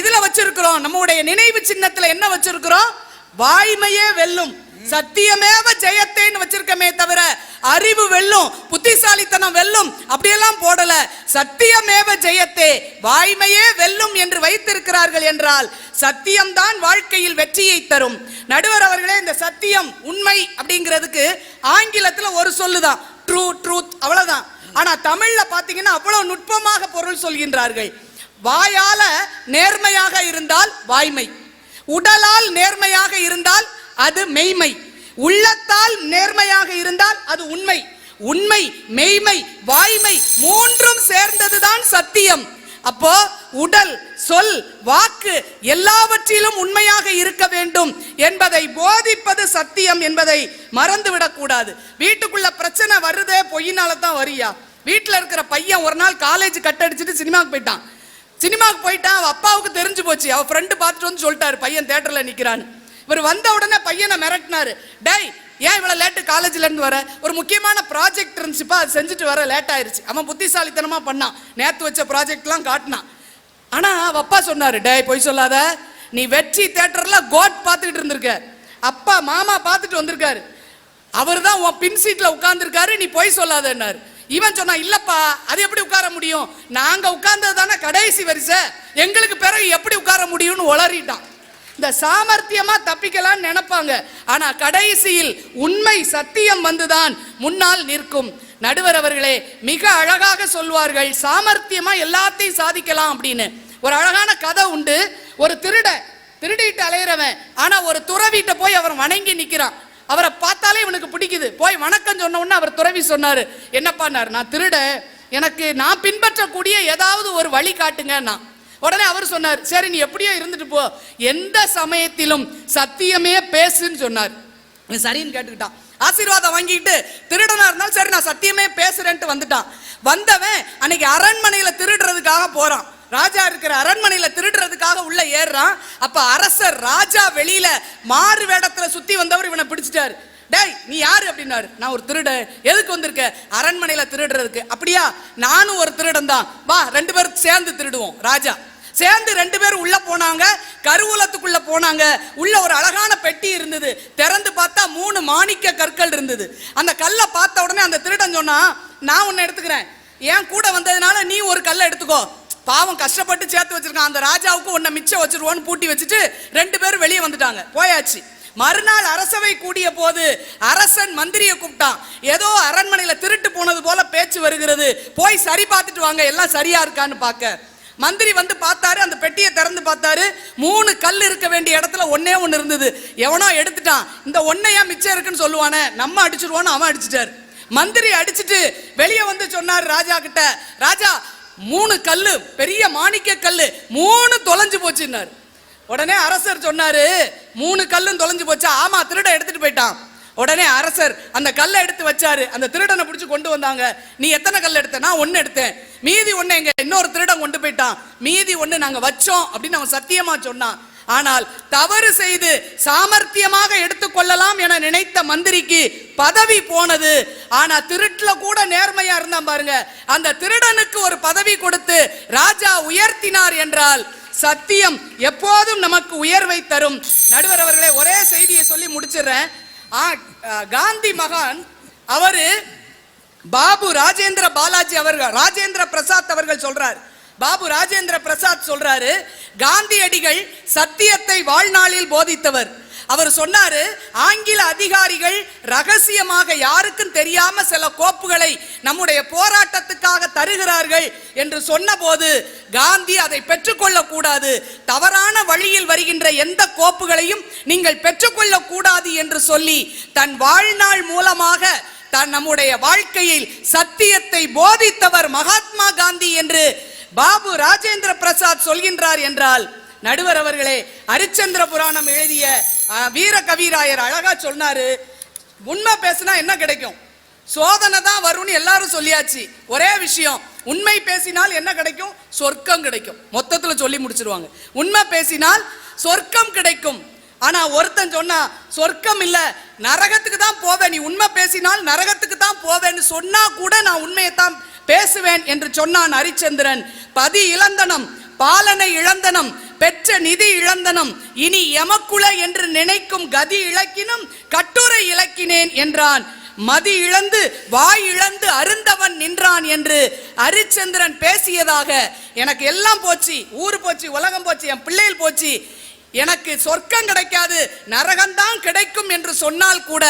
இதுல வச்சிருக்கிறோம், நம்முடைய நினைவு சின்னத்துல என்ன வச்சிருக்கிறோம்? வாய்மையே வெல்லும், சத்தியமேவ ஜெயத்தேன்னு வச்சிருக்கமே தவிர அறிவு வெல்லும், புத்திசாலித்தனம் வெல்லும் அப்படியெல்லாம் போடல. சத்தியமேவ ஜெயத்தே, வாய்மையே வெல்லும் என்று வைத்திருக்கிறார்கள் என்றால் சத்தியம்தான் வாழ்க்கையில் வெற்றியை தரும். நடுவர் அவர்களே, இந்த சத்தியம் உண்மை அப்படிங்கிறதுக்கு ஆங்கிலத்துல ஒரு சொல்லுதான், ட்ரூ, ட்ரூத், அவ்வளவுதான். ஆனா தமிழ்ல பாத்தீங்கன்னா அவ்வளவு நுட்பமாக பொருள் சொல்கின்றார்கள். வாயால நேர்மையாக இருந்தால் வாய்மை, உடலால் நேர்மையாக இருந்தால் அது மெய்மை, உள்ளத்தால் நேர்மையாக இருந்தால் அது உண்மை. உண்மை, மெய்மை, வாய்மை மூன்றும் சேர்ந்ததுதான் சத்தியம். அப்போ உடல், சொல், வாக்கு எல்லாவற்றிலும் உண்மையாக இருக்க வேண்டும் என்பதை போதிப்பது சத்தியம் என்பதை மறந்துவிடக் கூடாது. வீட்டுக்குள்ள பிரச்சனை வருதே பொய்யினால தான் வரியா? வீட்டுல இருக்கிற பையன் ஒரு நாள் காலேஜ் கட் அடிச்சுட்டு சினிமாவுக்கு போயிட்டான். சினிமாவுக்கு போயிட்டான், அவ அப்பாவுக்கு தெரிஞ்சு போச்சு. அவ ஃப்ரெண்டு பார்த்துட்டு வந்து சொல்லிட்டாரு பையன் தியேட்டர்ல நிக்கிறான்னு. இவர் வந்த உடனே பையனை மிரட்டினாரு, டேய் ஏன் இவ்வளவு லேட்டு காலேஜ்ல இருந்து வர? ஒரு முக்கியமான ப்ராஜெக்ட் இருந்துச்சுப்பா, அது செஞ்சுட்டு வர லேட் ஆயிருச்சு. அவன் புத்திசாலித்தனமா பண்ணான், நேத்து வச்ச ப்ராஜெக்ட் எல்லாம் காட்டினான். ஆனா அப்பா சொன்னாரு, டேய் போய் சொல்லாத, நீ வெற்றி தியேட்டர்ல கோட் பார்த்துட்டு இருந்திருக்க, அப்பா மாமா பார்த்துட்டு வந்திருக்காரு, அவர் தான் உன் பின் சீட்ல உட்கார்ந்துருக்காரு, நீ போய் சொல்லாதன்னாரு. இவன் சொன்னா, இல்லப்பா அது எப்படி உட்கார முடியும், நாங்க உட்கார்ந்தது தானே கடைசி வரிசை, எங்களுக்கு பிறகு எப்படி உட்கார முடியும்னு உளறிட்டான். இந்த சாமர்த்தியமா தப்பிக்கலாம்னு நினைப்பாங்க, ஆனா கடைசியில் உண்மை சத்தியம் வந்துதான் முன்னால் நிற்கும். நடுவர் அவர்களே மிக அழகாக சொல்வார்கள், சாமர்த்தியமா எல்லாத்தையும் சாதிக்கலாம் அப்படின்னு. ஒரு அழகான கதை உண்டு. ஒரு திருடிட்டு அலையிறவன், ஆனா ஒரு துறவிட்ட போய் அவர் வணங்கி நிக்கிறான். அவரை பார்த்தாலே இவனுக்கு பிடிக்குது. போய் வணக்கம் சொன்ன உடனே அவர் துறவி சொன்னாரு, என்னப்பான்னாரு, நான் திருட, எனக்கு நான் பின்பற்றக்கூடிய ஏதாவது ஒரு வழி காட்டுங்கன்னா. உடனே அவர் சொன்னார், சரி நீ எப்படியோ இருந்துட்டு போ, எந்த சமயத்திலும் சத்தியமே பேசுன்னு சொன்னார். சரின்னு கேட்டுக்கிட்டான். ஆசீர்வாதம் வாங்கிட்டு திருடனா இருந்தாலும் சரி நான் சத்தியமே பேசுறேன்ட்டு வந்துட்டான். வந்தவன் அன்னைக்கு அரண்மனையில திருடுறதுக்காக போறான். ராஜா இருக்கிற அரண்மனையில திருடுறதுக்காக உள்ள ஏறான். அப்ப அரசர் ராஜா வெளியில மாறு வேடத்துல சுத்தி வந்தவர் இவனை பிடிச்சிட்டாரு. டேய் நீ யாரு அப்படின்னாரு. நான் ஒரு திருடன். எதுக்கு வந்திருக்க? அரண்மனையில திருடுறதுக்கு. அப்படியா, நானும் ஒரு திருடன் தான், வா ரெண்டு பேரும் சேர்ந்து திருடுவோம். ராஜா சேர்ந்து ரெண்டு பேரும் உள்ள போனாங்க. கருவூலத்துக்குள்ள போனாங்க. உள்ள ஒரு அழகான பெட்டி இருந்தது. திறந்து பார்த்தா 3 மாணிக்க கற்கள் இருந்தது. அந்த கல்லை பார்த்த உடனே அந்த திருடன் சொன்னா, நான் உன்னை எடுத்துக்கிறேன், ஏன் கூட வந்ததுனால நீ ஒரு கல்லை எடுத்துக்கோ, பாவம் கஷ்டப்பட்டு சேர்த்து வச்சிருக்கான், அந்த ராஜாவுக்கு உன்னை மிச்சம் வச்சிருவோன்னு பூட்டி வச்சுட்டு ரெண்டு பேரும் வெளியே வந்துட்டாங்க, போயாச்சு. மறுநாள் அரசவை கூடிய போது அரசன் மந்திரியை கூப்பிட்டான். ஏதோ அரண்மனையில திருட்டு போனது போல பேச்சு வருகிறது, போய் சரி பார்த்துட்டு வாங்க, எல்லாம் சரியா இருக்கான்னு பார்க்க. மந்திரி வந்து பார்த்தாரு, அந்த பெட்டியை திறந்து பார்த்தாரு. 3 கல் இருக்க வேண்டிய இடத்துல ஒன்னே ஒன்னு இருந்தது. எவனோ எடுத்துட்டான். இந்த ஒன்னையா மிச்சம் இருக்குன்னு சொல்லுவானே, நம்ம அடிச்சிருவோன்னு அவன் அடிச்சிட்டாரு. மந்திரி அடிச்சுட்டு வெளியே வந்து சொன்னாரு ராஜா கிட்ட, ராஜா 3 கல்லு, பெரிய மாணிக்க கல்லு 3 தொலைஞ்சு போச்சுன்னாரு. உடனே அரசர் சொன்னாரு, 3 கல்லும் தொலைஞ்சு போச்சா? ஆமா, திருட எடுத்துட்டு போயிட்டான். உடனே அரசர் அந்த கல்லை எடுத்து வச்சாரு. அந்த திருடனை பிடிச்சு கொண்டு வந்தாங்க. நீ எத்தனை கல் எடுத்த? நான் 1 எடுத்தேன். மீதி 1 எங்க இன்னொரு திருடன் கொண்டு போயிட்டான், மீதி 1 நாங்க வச்சோம் அப்படின்னு அவன் சத்தியமா சொன்னான். ஆனால் தவறு செய்து சாமர்த்தியமாக எடுத்துக்கொள்ளலாம் என நினைத்த மந்திரிக்கு பதவி போனது. ஆனா திருட்டுல கூட நேர்மையா இருந்தான் பாருங்க, அந்த திருடனுக்கு ஒரு பதவி கொடுத்து ராஜா உயர்த்தினார் என்றால் சத்தியம் எப்போதும் நமக்கு உயர்வை தரும். நடுவர் அவர்களே, ஒரே செய்தியை சொல்லி முடிச்சிடுறேன். காந்தி மகான் அவரு பாபு ராஜேந்திர பாலாஜி அவர்கள், ராஜேந்திர பிரசாத் அவர்கள் சொல்றார், பாபு ராஜேந்திர பிரசாத் சொல்றாரு, காந்தியடிகள் சத்தியத்தை வாழ்நாளில் போதித்தவர். அவர் சொன்னாரு, ஆங்கில அதிகாரிகள் ரகசியமாக யாருக்கும் தெரியாம சில கோப்புகளை நம்முடைய போராட்டத்துக்காக தருகிறார்கள் என்று சொன்னபோது காந்தி அதை பெற்றுக்கொள்ள கூடாது, தவறான வழியில் வருகின்ற எந்த கோப்புகளையும் நீங்கள் பெற்றுக்கொள்ள கூடாது என்று சொல்லி தன் வாழ்நாள் மூலமாக நம்முடைய வாழ்க்கையில் சத்தியத்தை போதித்தவர் மகாத்மா காந்தி என்று பாபு ராஜேந்திர பிரசாத் சொல்கின்றார் என்றால், நடுவர் அவர்களே, ஹரிச்சந்திர புராணம் எழுதிய வீர கவிராயர் அழகா சொன்னாரு, உண்மை பேசினா என்ன கிடைக்கும்? சோதனை தான் வரும்னு எல்லாரும் சொல்லியாச்சு. ஒரே விஷயம், உண்மை பேசினால் என்ன கிடைக்கும்? சொர்க்கம் கிடைக்கும். மொத்தத்துல சொல்லி முடிச்சிருவாங்க. உண்மை பேசினால் சொர்க்கம் கிடைக்கும். ஆனா ஒருத்தன் சொன்னா சொர்க்கம் இல்ல, நரகத்துக்கு தான் போவேன், நீ உண்மை பேசினால் நரகத்துக்கு தான் போவேன்னு சொன்னா கூட நான் உண்மையைத்தான் பேசுவேன் என்று சொன்னான் ஹரிச்சந்திரன். பதி இழந்தனம், பாலனை இழந்தனம், பெற்ற நிதி இழந்தனம், இனி எமக்குல என்று நினைக்கும் கதி இழக்கினும் கட்டுரை இழக்கினேன் என்றான். மதி இழந்து வாய் இழந்து அருந்தவன் நின்றான் என்று ஹரிச்சந்திரன் பேசியதாக எனக்கு எல்லாம் போச்சு, ஊரு போச்சு, உலகம் போச்சு, என் பிள்ளைகள் போச்சு, எனக்கு சொர்க்கம் கிடைக்காது, நரகம்தான் கிடைக்கும் என்று சொன்னால் கூட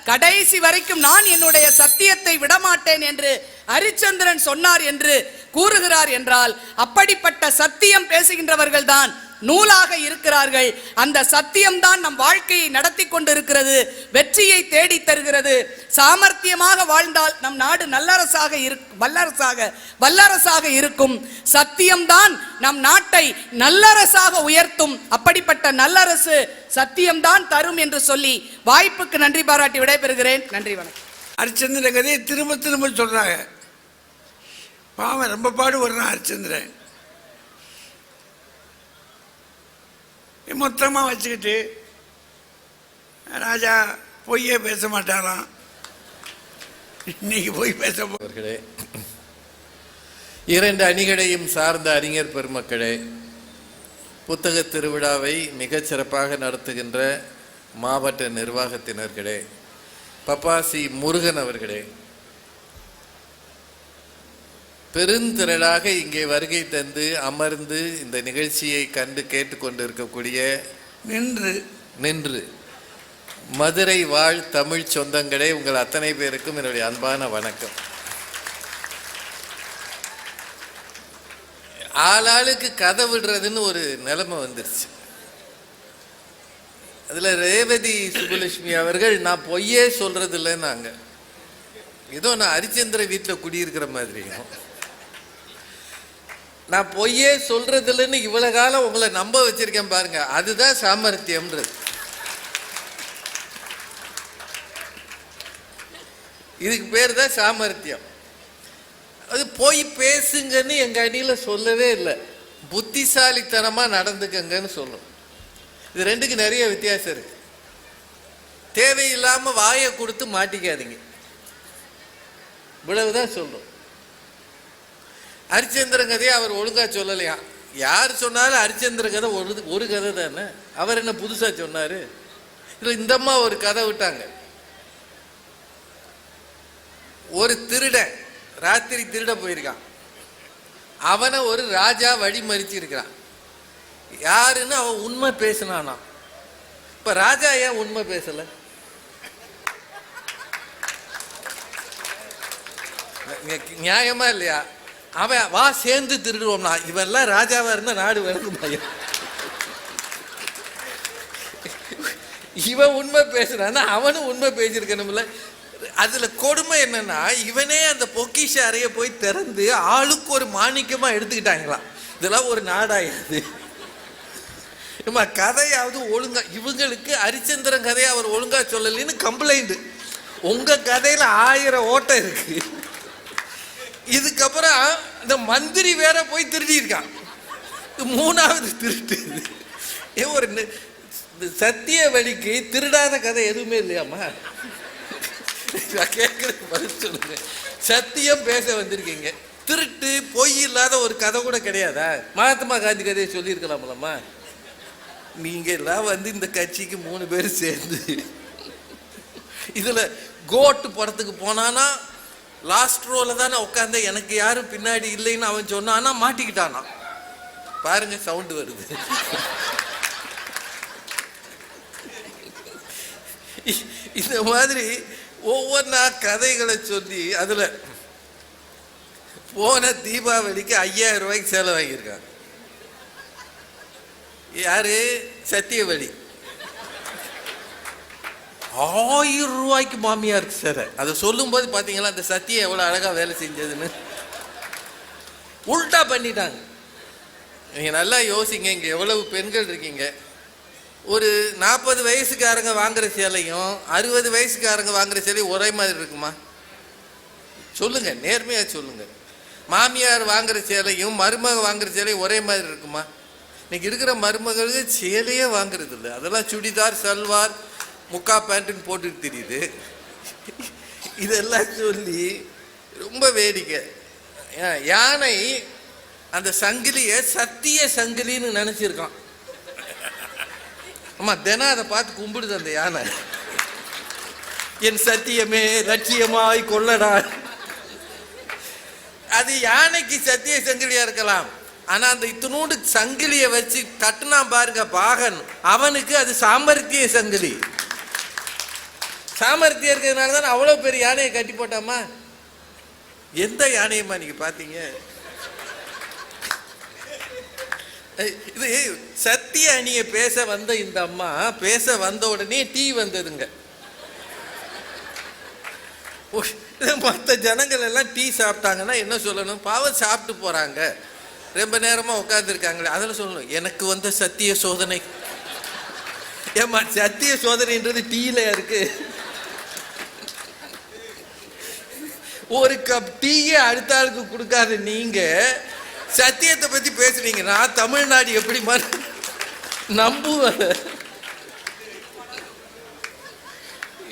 கடைசி வரைக்கும் நான் என்னுடைய சத்தியத்தை விடமாட்டேன் என்று ஹரிச்சந்திரன் சொன்னார் என்று கூறுகிறார் என்றால், அப்படிப்பட்ட சத்தியம் பேசுகின்றவர்கள் தான் நூலாக இருக்கிறார்கள். அந்த சத்தியம்தான் நம் வாழ்க்கையை நடத்தி கொண்டிருக்கிறது, வெற்றியை தேடி தருகிறது. சாமர்த்தியமாக வாழ்ந்தால் நம் நாடு வல்லரசாக இருக்கும். சத்தியம்தான் நம் நாட்டை நல்லரசாக உயர்த்தும். அப்படிப்பட்ட நல்லரசு சத்தியம்தான் தரும் என்று சொல்லி வாய்ப்புக்கு நன்றி பாராட்டி விடைபெறுகிறேன். நன்றி, வணக்கம். ஹரிச்சந்திரன் கதையை திரும்ப திரும்ப சொல்றாங்க. பாவம் ரொம்ப பாடுபடுறான் ஹரிச்சந்திரன். மொத்தமாக வச்சுக்கிட்டு ராஜா பொய்யே பேச மாட்டாராம். இன்னைக்கு போய் பேச அவர்களே, இரண்டு அணிகளையும் சார்ந்த அறிஞர் பெருமக்களே, புத்தக திருவிழாவை மிகச் சிறப்பாக நடத்துகின்ற மாவட்ட நிர்வாகத்தினர்களே, பப்பாசி முருகன் அவர்களே, பெருந்திரளாக இங்கே வருகை தந்து அமர்ந்து இந்த நிகழ்ச்சியை கண்டு கேட்டுக்கொண்டு இருக்கக்கூடிய நின்று மதுரை வாழ் தமிழ் சொந்தங்களே, உங்கள் அத்தனை பேருக்கும் என்னுடைய அன்பான வணக்கம். ஆளாளுக்கு கதை விடுறதுன்னு ஒரு நிலைமை வந்துருச்சு. அதுல ரேவதி சுப்புலட்சுமி அவர்கள் நான் பொய்யே சொல்றது இல்லைன்னாங்க. ஏதோ நான் ஹரிச்சந்திர வீட்டில் குடியிருக்கிற மாதிரியும், நான் பொய்யே சொல்றது இல்லைன்னு இவ்வளவு காலம் உங்களை நம்ப வச்சிருக்கேன் பாருங்க, அதுதான் சாமர்த்தியம்ன்றது. இதுக்கு பேர் தான் சாமர்த்தியம். அது போய் பேசுங்கன்னு எங்க அணியில சொல்லவே இல்லை, புத்திசாலித்தனமா நடந்துக்கங்கன்னு சொல்லும். இது ரெண்டுக்கு நிறைய வித்தியாசம் இருக்கு. தேவையில்லாம வாயை கொடுத்து மாட்டிக்காதீங்க, இவ்வளவுதான் சொல்லும். ஹரிச்சந்திரன் கதையை அவர் ஒழுங்கா சொல்லலையா? யார் சொன்னாலும் ஹரிச்சந்திரன் கதை ஒரு கதை தானே, அவர் என்ன புதுசா சொன்னாரு? இல்லை, இந்த அம்மா ஒரு கதை விட்டாங்க. ஒரு திருடன் ராத்திரி திருட போயிருக்கான், அவனை ஒரு ராஜா வழி மறிச்சு இருக்கிறான். யாருன்னு அவன் உண்மை பேசினானா. இப்ப ராஜா ஏன் உண்மை பேசல? நியாயமா இல்லையா? அவன் வா சேர்ந்து திருடுவோம்னா, இவெல்லாம் ராஜாவா இருந்தா நாடு விளக்குமா? இவன் உண்மை பேசுறான்னா அவனும் உண்மை பேசியிருக்கணும்ல. அதுல கொடுமை என்னன்னா, இவனே அந்த பொக்கிஷ அறைய போய் திறந்து ஆளுக்கு ஒரு மாணிக்கமா எடுத்துக்கிட்டாங்களாம். இதெல்லாம் ஒரு நாடாயாது. கதையாவது ஒழுங்கா, இவங்களுக்கு ஹரிச்சந்திரன் கதையை அவர் ஒழுங்கா சொல்லலன்னு கம்ப்ளைண்ட். உங்க கதையில 1000 ஓட்டம் இருக்கு. இதுக்கப்புறம் இந்த மந்திரி வேற போய் திருடி இருக்கான். 3வது திருட்டு. ஒரு சத்திய வழிக்கு திருடாத கதை எதுவுமே இல்லையாமா? கேட்கறதுக்கு பதில் சொல்லுங்க. சத்தியம் பேச வந்திருக்கீங்க, திருட்டு பொய் இல்லாத ஒரு கதை கூட கிடையாதா? மகாத்மா காந்தி கதையை சொல்லியிருக்கலாம்லம்மா. நீங்க எல்லாம் வந்து இந்த கட்சிக்கு 3 பேர் சேர்ந்து இதுல கோட்டு படத்துக்கு போனானா லாஸ்ட் ரோல தானே உட்காந்த, எனக்கு யாரும் பின்னாடி இல்லைன்னு அவன் சொன்னானா, மாட்டிக்கிட்டானா. பாருங்க சவுண்ட் வருது. இந்த மாதிரி ஒவ்வொன்றா கதைகளை சொல்லி அதுல போன தீபாவளிக்கு 5000 ரூபாய்க்கு சேலை வாங்கியிருக்காங்க. யாரு? சத்தியவழி. 1000 ரூபாய்க்கு மாமியாருக்கு சேலை. அதை சொல்லும் போது பாத்தீங்களா அந்த சத்தியம் எவ்வளவு அழகா வேலை செஞ்சதுன்னு. உல்டா பண்ணிட்டாங்க. நீங்க நல்லா யோசிங்க, இங்க எவ்வளவு பெண்கள் இருக்கீங்க. ஒரு 40 வயசுக்காரங்க வாங்குற சேலையும் 60 வயசுக்காரங்க வாங்குற சேலையும் ஒரே மாதிரி இருக்குமா? சொல்லுங்க, நேர்மையா சொல்லுங்க. மாமியார் வாங்குற சேலையும் மருமக வாங்குற சேலையும் ஒரே மாதிரி இருக்குமா? இன்னைக்கு இருக்கிற மருமகளுக்கு சேலையே வாங்குறது இல்லை. அதெல்லாம் சுடிதார், சல்வார், முக்கா பேண்ட்டுன்னு போட்டுட்டு தெரியுது. இதெல்லாம் சொல்லி ரொம்ப வேடிக்கை. யானை அந்த சங்கிலியை சத்திய சங்கிலின்னு நினைச்சிருக்கான். ஆமா, தினம் அதை பார்த்து கும்பிடுது அந்த யானை. என் சத்தியமே லட்சியமாய் கொள்ளடா. அது யானைக்கு சத்திய சங்கிலியா இருக்கலாம். ஆனா அந்த இத்தினூண்டு சங்கிலியை வச்சு தட்டுனா பாருங்க பாகன், அவனுக்கு அது சாமர்த்திய சங்கிலி. சாமர்த்தியம் இருக்கிறதுனால தான் அவ்வளவு பெரிய யானையை கட்டி போட்டாமா. எந்த யானையம்மா நீங்க பாத்தீங்க? இது சத்திய அணியை பேச வந்த இந்த அம்மா பேச வந்த உடனே டீ வந்ததுங்க. மற்ற ஜனங்கள் எல்லாம் டீ சாப்பிட்டாங்கன்னா என்ன சொல்லணும்? பாவம் சாப்பிட்டு போறாங்க, ரொம்ப நேரமா உட்காந்துருக்காங்களே, அதில் சொல்லணும் எனக்கு வந்த சத்திய சோதனை. ஏமா சத்திய சோதனைன்றது டீல இருக்கு. ஒரு கப் டீயை அடுத்த ஆளுக்கு கொடுக்காத நீங்க சத்தியத்தை பத்தி பேசுறீங்கன்னா தமிழ்நாடு எப்படி நம்புவ?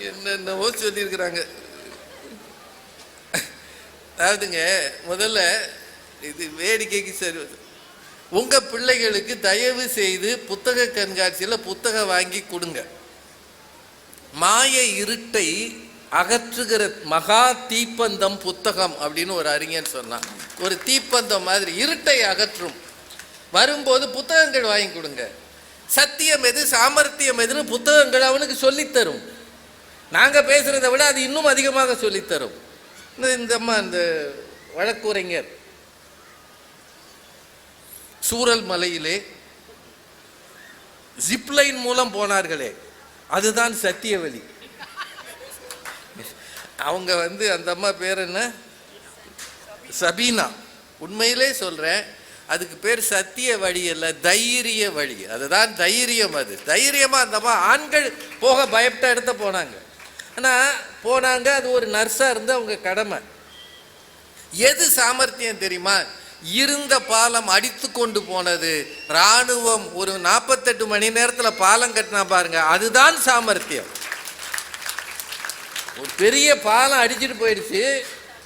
என்னென்னவோ சொல்லியிருக்கிறாங்க. அதாவதுங்க, முதல்ல இது வேடிக்கைக்கு சரி, உங்க பிள்ளைகளுக்கு தயவு செய்து புத்தக கண்காட்சியில் புத்தகம் வாங்கி கொடுங்க. மாய இருட்டை அகற்றுகிற மகா தீப்பந்தம் புத்தகம் அப்படின்னு ஒரு அறிஞர் சொன்னான். ஒரு தீப்பந்தம் மாதிரி இருட்டை அகற்றும். வரும்போது புத்தகங்கள் வாங்கி கொடுங்க. சத்தியம் எது, சாமர்த்தியம் எதுன்னு புத்தகங்கள் அவனுக்கு சொல்லித்தரும். நாங்க பேசுறதை விட அது இன்னும் அதிகமாக சொல்லித்தரும். இந்த வழக்குரைஞர் சூரல் மலையிலே ஜிப்லைன் மூலம் போனார்களே, அதுதான் சத்திய வழி. அவங்க அந்த அம்மா பேர் என்ன, சபீனா. உண்மையிலே சொல்றேன், அதுக்கு பேர் சத்திய வழி அல்ல, தைரிய வழி. அதுதான் தைரியம். அது தைரியமா அந்த அம்மா ஆண்கள் போக பயப்பட்ட இடத்த போனாங்க. ஆனா போனாங்க, அது ஒரு நர்ஸா இருந்து அவங்க கடமை. எது சாமர்த்தியம் தெரியுமா? இருந்த பாலம் அடித்து கொண்டு போனது. ராணுவம் ஒரு 48 மணி நேரத்துல பாலம் கட்டினா பாருங்க, அதுதான் சாமர்த்தியம். ஒரு பெரிய பாலம் அடிச்சுட்டு போயிடுச்சு.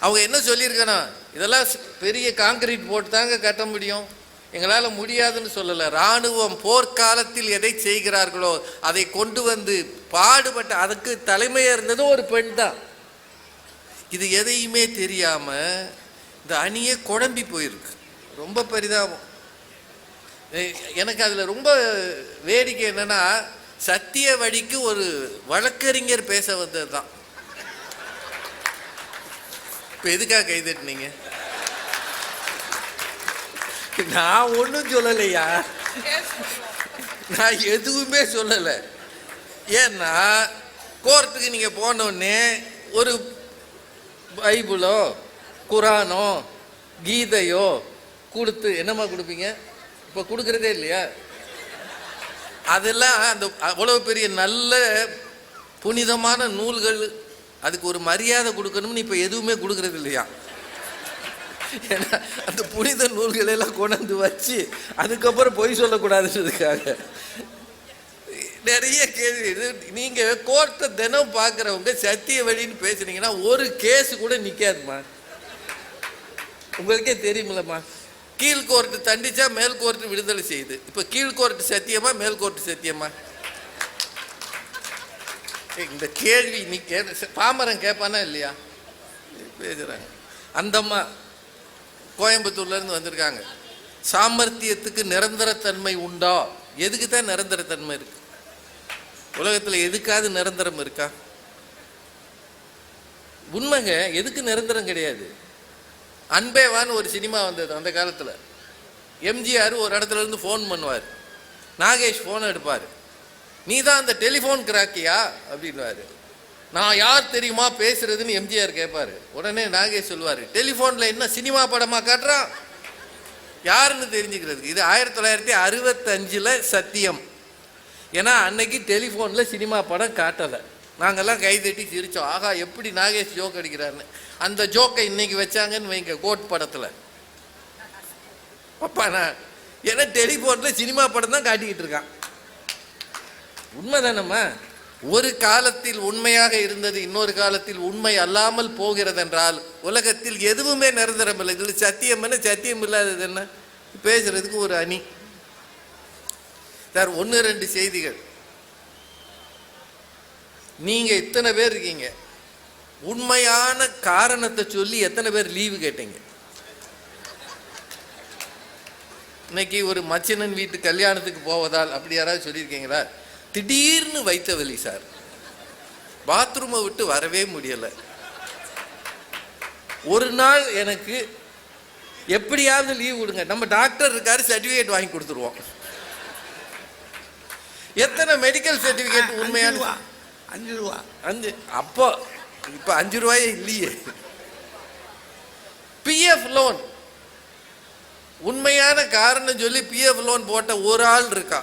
அவங்க என்ன சொல்லியிருக்கணும்? இதெல்லாம் பெரிய காங்கிரீட் போட்டு தாங்க கட்ட முடியும், எங்களால் முடியாதுன்னு சொல்லலை. இராணுவம் போர்க்காலத்தில் எதை செய்கிறார்களோ அதை கொண்டு வந்து பாடுபட்ட, அதுக்கு தலைமையாக இருந்தது ஒரு பெண் தான். இது எதையுமே தெரியாம இந்த அணியே குழம்பி போயிருக்கு. ரொம்ப பரிதாபம். எனக்கு அதுல ரொம்ப வேடிக்கை என்னன்னா, சத்திய வழிக்கு ஒரு வழக்கறிஞர் பேச வந்தது தான். இப்ப எதுக்காக கைதட்டினீங்க? நான் ஒன்றும் சொல்லலையா, நான் எதுவுமே சொல்லலை. ஏன்னா கோர்ட்டுக்கு நீங்க போனோடனே ஒரு பைபிளோ குரானோ கீதையோ கொடுத்து என்னம்மா கொடுப்பீங்க? இப்போ கொடுக்கறதே இல்லையா? அதெல்லாம் அந்த அவ்வளவு பெரிய நல்ல புனிதமான நூல்கள், அதுக்கு ஒரு மரியாதை கொடுக்கணும்னு இப்போ எதுவுமே கொடுக்கறது இல்லையா? ஏன்னா அந்த புனித நூல்கள் எல்லாம் கொண்டு வச்சு அதுக்கப்புறம் பொய் சொல்லக்கூடாதுன்றதுக்காக நிறைய கேள்வி. நீங்க கோர்ட்டை தினம் பார்க்குறவங்க சத்திய வழின்னு பேசுனீங்கன்னா ஒரு கேஸ் கூட நிற்காதுமா. உங்களுக்கே தெரியுமில்லம்மா, கீழ் கோர்ட்டு தண்டிச்சா மேல் கோர்ட்டு விடுதலை செய்யுது. இப்போ கீழ் கோர்ட்டு சத்தியமா மேல் கோர்ட்டு சத்தியமா? இந்த கேள்வி நீ பாமரன் கேட்பானா இல்லையா? பேசுறாங்க. அந்தம்மா கோயம்புத்தூர்லேருந்து வந்திருக்காங்க. சாமர்த்தியத்துக்கு நிரந்தரத்தன்மை உண்டா? எதுக்கு தான் நிரந்தரத்தன்மை இருக்கு? உலகத்தில் எதுக்காவது நிரந்தரம் இருக்கா? உண்மைங்க, எதுக்கு நிரந்தரம் கிடையாது. அன்பேவான்னு ஒரு சினிமா வந்தது அந்த காலத்தில். எம்ஜிஆர் ஒரு இடத்துல இருந்து ஃபோன் பண்ணுவார், நாகேஷ் ஃபோன் எடுப்பார். நீ தான் அந்த டெலிஃபோன் கிராக்கியா அப்படின்வாரு. நான் யார் தெரியுமா பேசுறதுன்னு எம்ஜிஆர் கேட்பாரு. உடனே நாகேஷ் சொல்லுவார், டெலிஃபோனில் என்ன சினிமா படமாக காட்டுறான், யாருன்னு தெரிஞ்சுக்கிறதுக்கு. இது 1965 சத்தியம். ஏன்னா அன்னைக்கு டெலிஃபோனில் சினிமா படம் காட்டலை. நாங்கெல்லாம் கைதட்டி சிரிச்சோம், ஆகா எப்படி நாகேஷ் ஜோக் அடிக்கிறாருன்னு. அந்த ஜோக்கை இன்னைக்கு வச்சாங்கன்னு வைங்க கோட் படத்துல, அப்பா நான் ஏன்னா டெலிபோன்ல சினிமா படம் தான் காட்டிக்கிட்டு இருக்கான். உண்மைதானம்மா? ஒரு காலத்தில் உண்மையாக இருந்தது இன்னொரு காலத்தில் உண்மை அல்லாமல் போகிறது என்றால் உலகத்தில் எதுவுமே நிரந்தரம் இல்லை. இதில் சத்தியம் என்ன, சத்தியம் இல்லாதது என்ன? பேசுறதுக்கு ஒரு அணி சார். 1-2 செய்திகள். நீங்க இத்தனை பேர் இருக்கீங்க, உண்மையான காரணத்தை சொல்லி எத்தனை பேர் லீவு கேட்டீங்க? இன்னைக்கு ஒரு மச்சினன் வீட்டு கல்யாணத்துக்கு போவதால் அப்படி யாராவது சொல்லியிருக்கீங்களா? திடீர்னு வைத்த வலி சார், பாத்ரூமை விட்டு வரவே முடியல. ஒரு நாள் எனக்கு எப்படியாவது லீவ் கொடுங்க, நம்ம டாக்டர் இருக்காரு சர்டிபிகேட் வாங்கி கொடுத்துருவோம். எத்தனை மெடிக்கல் சர்டிபிகேட் உண்மையான 5 ரூபா 5 அப்போ இப்போ 5 ரூபாயே இல்லையே. பிஎஃப் லோன் உண்மையான காரணம் சொல்லி பிஎஃப் லோன் போட்ட ஒரு ஆள் இருக்கா.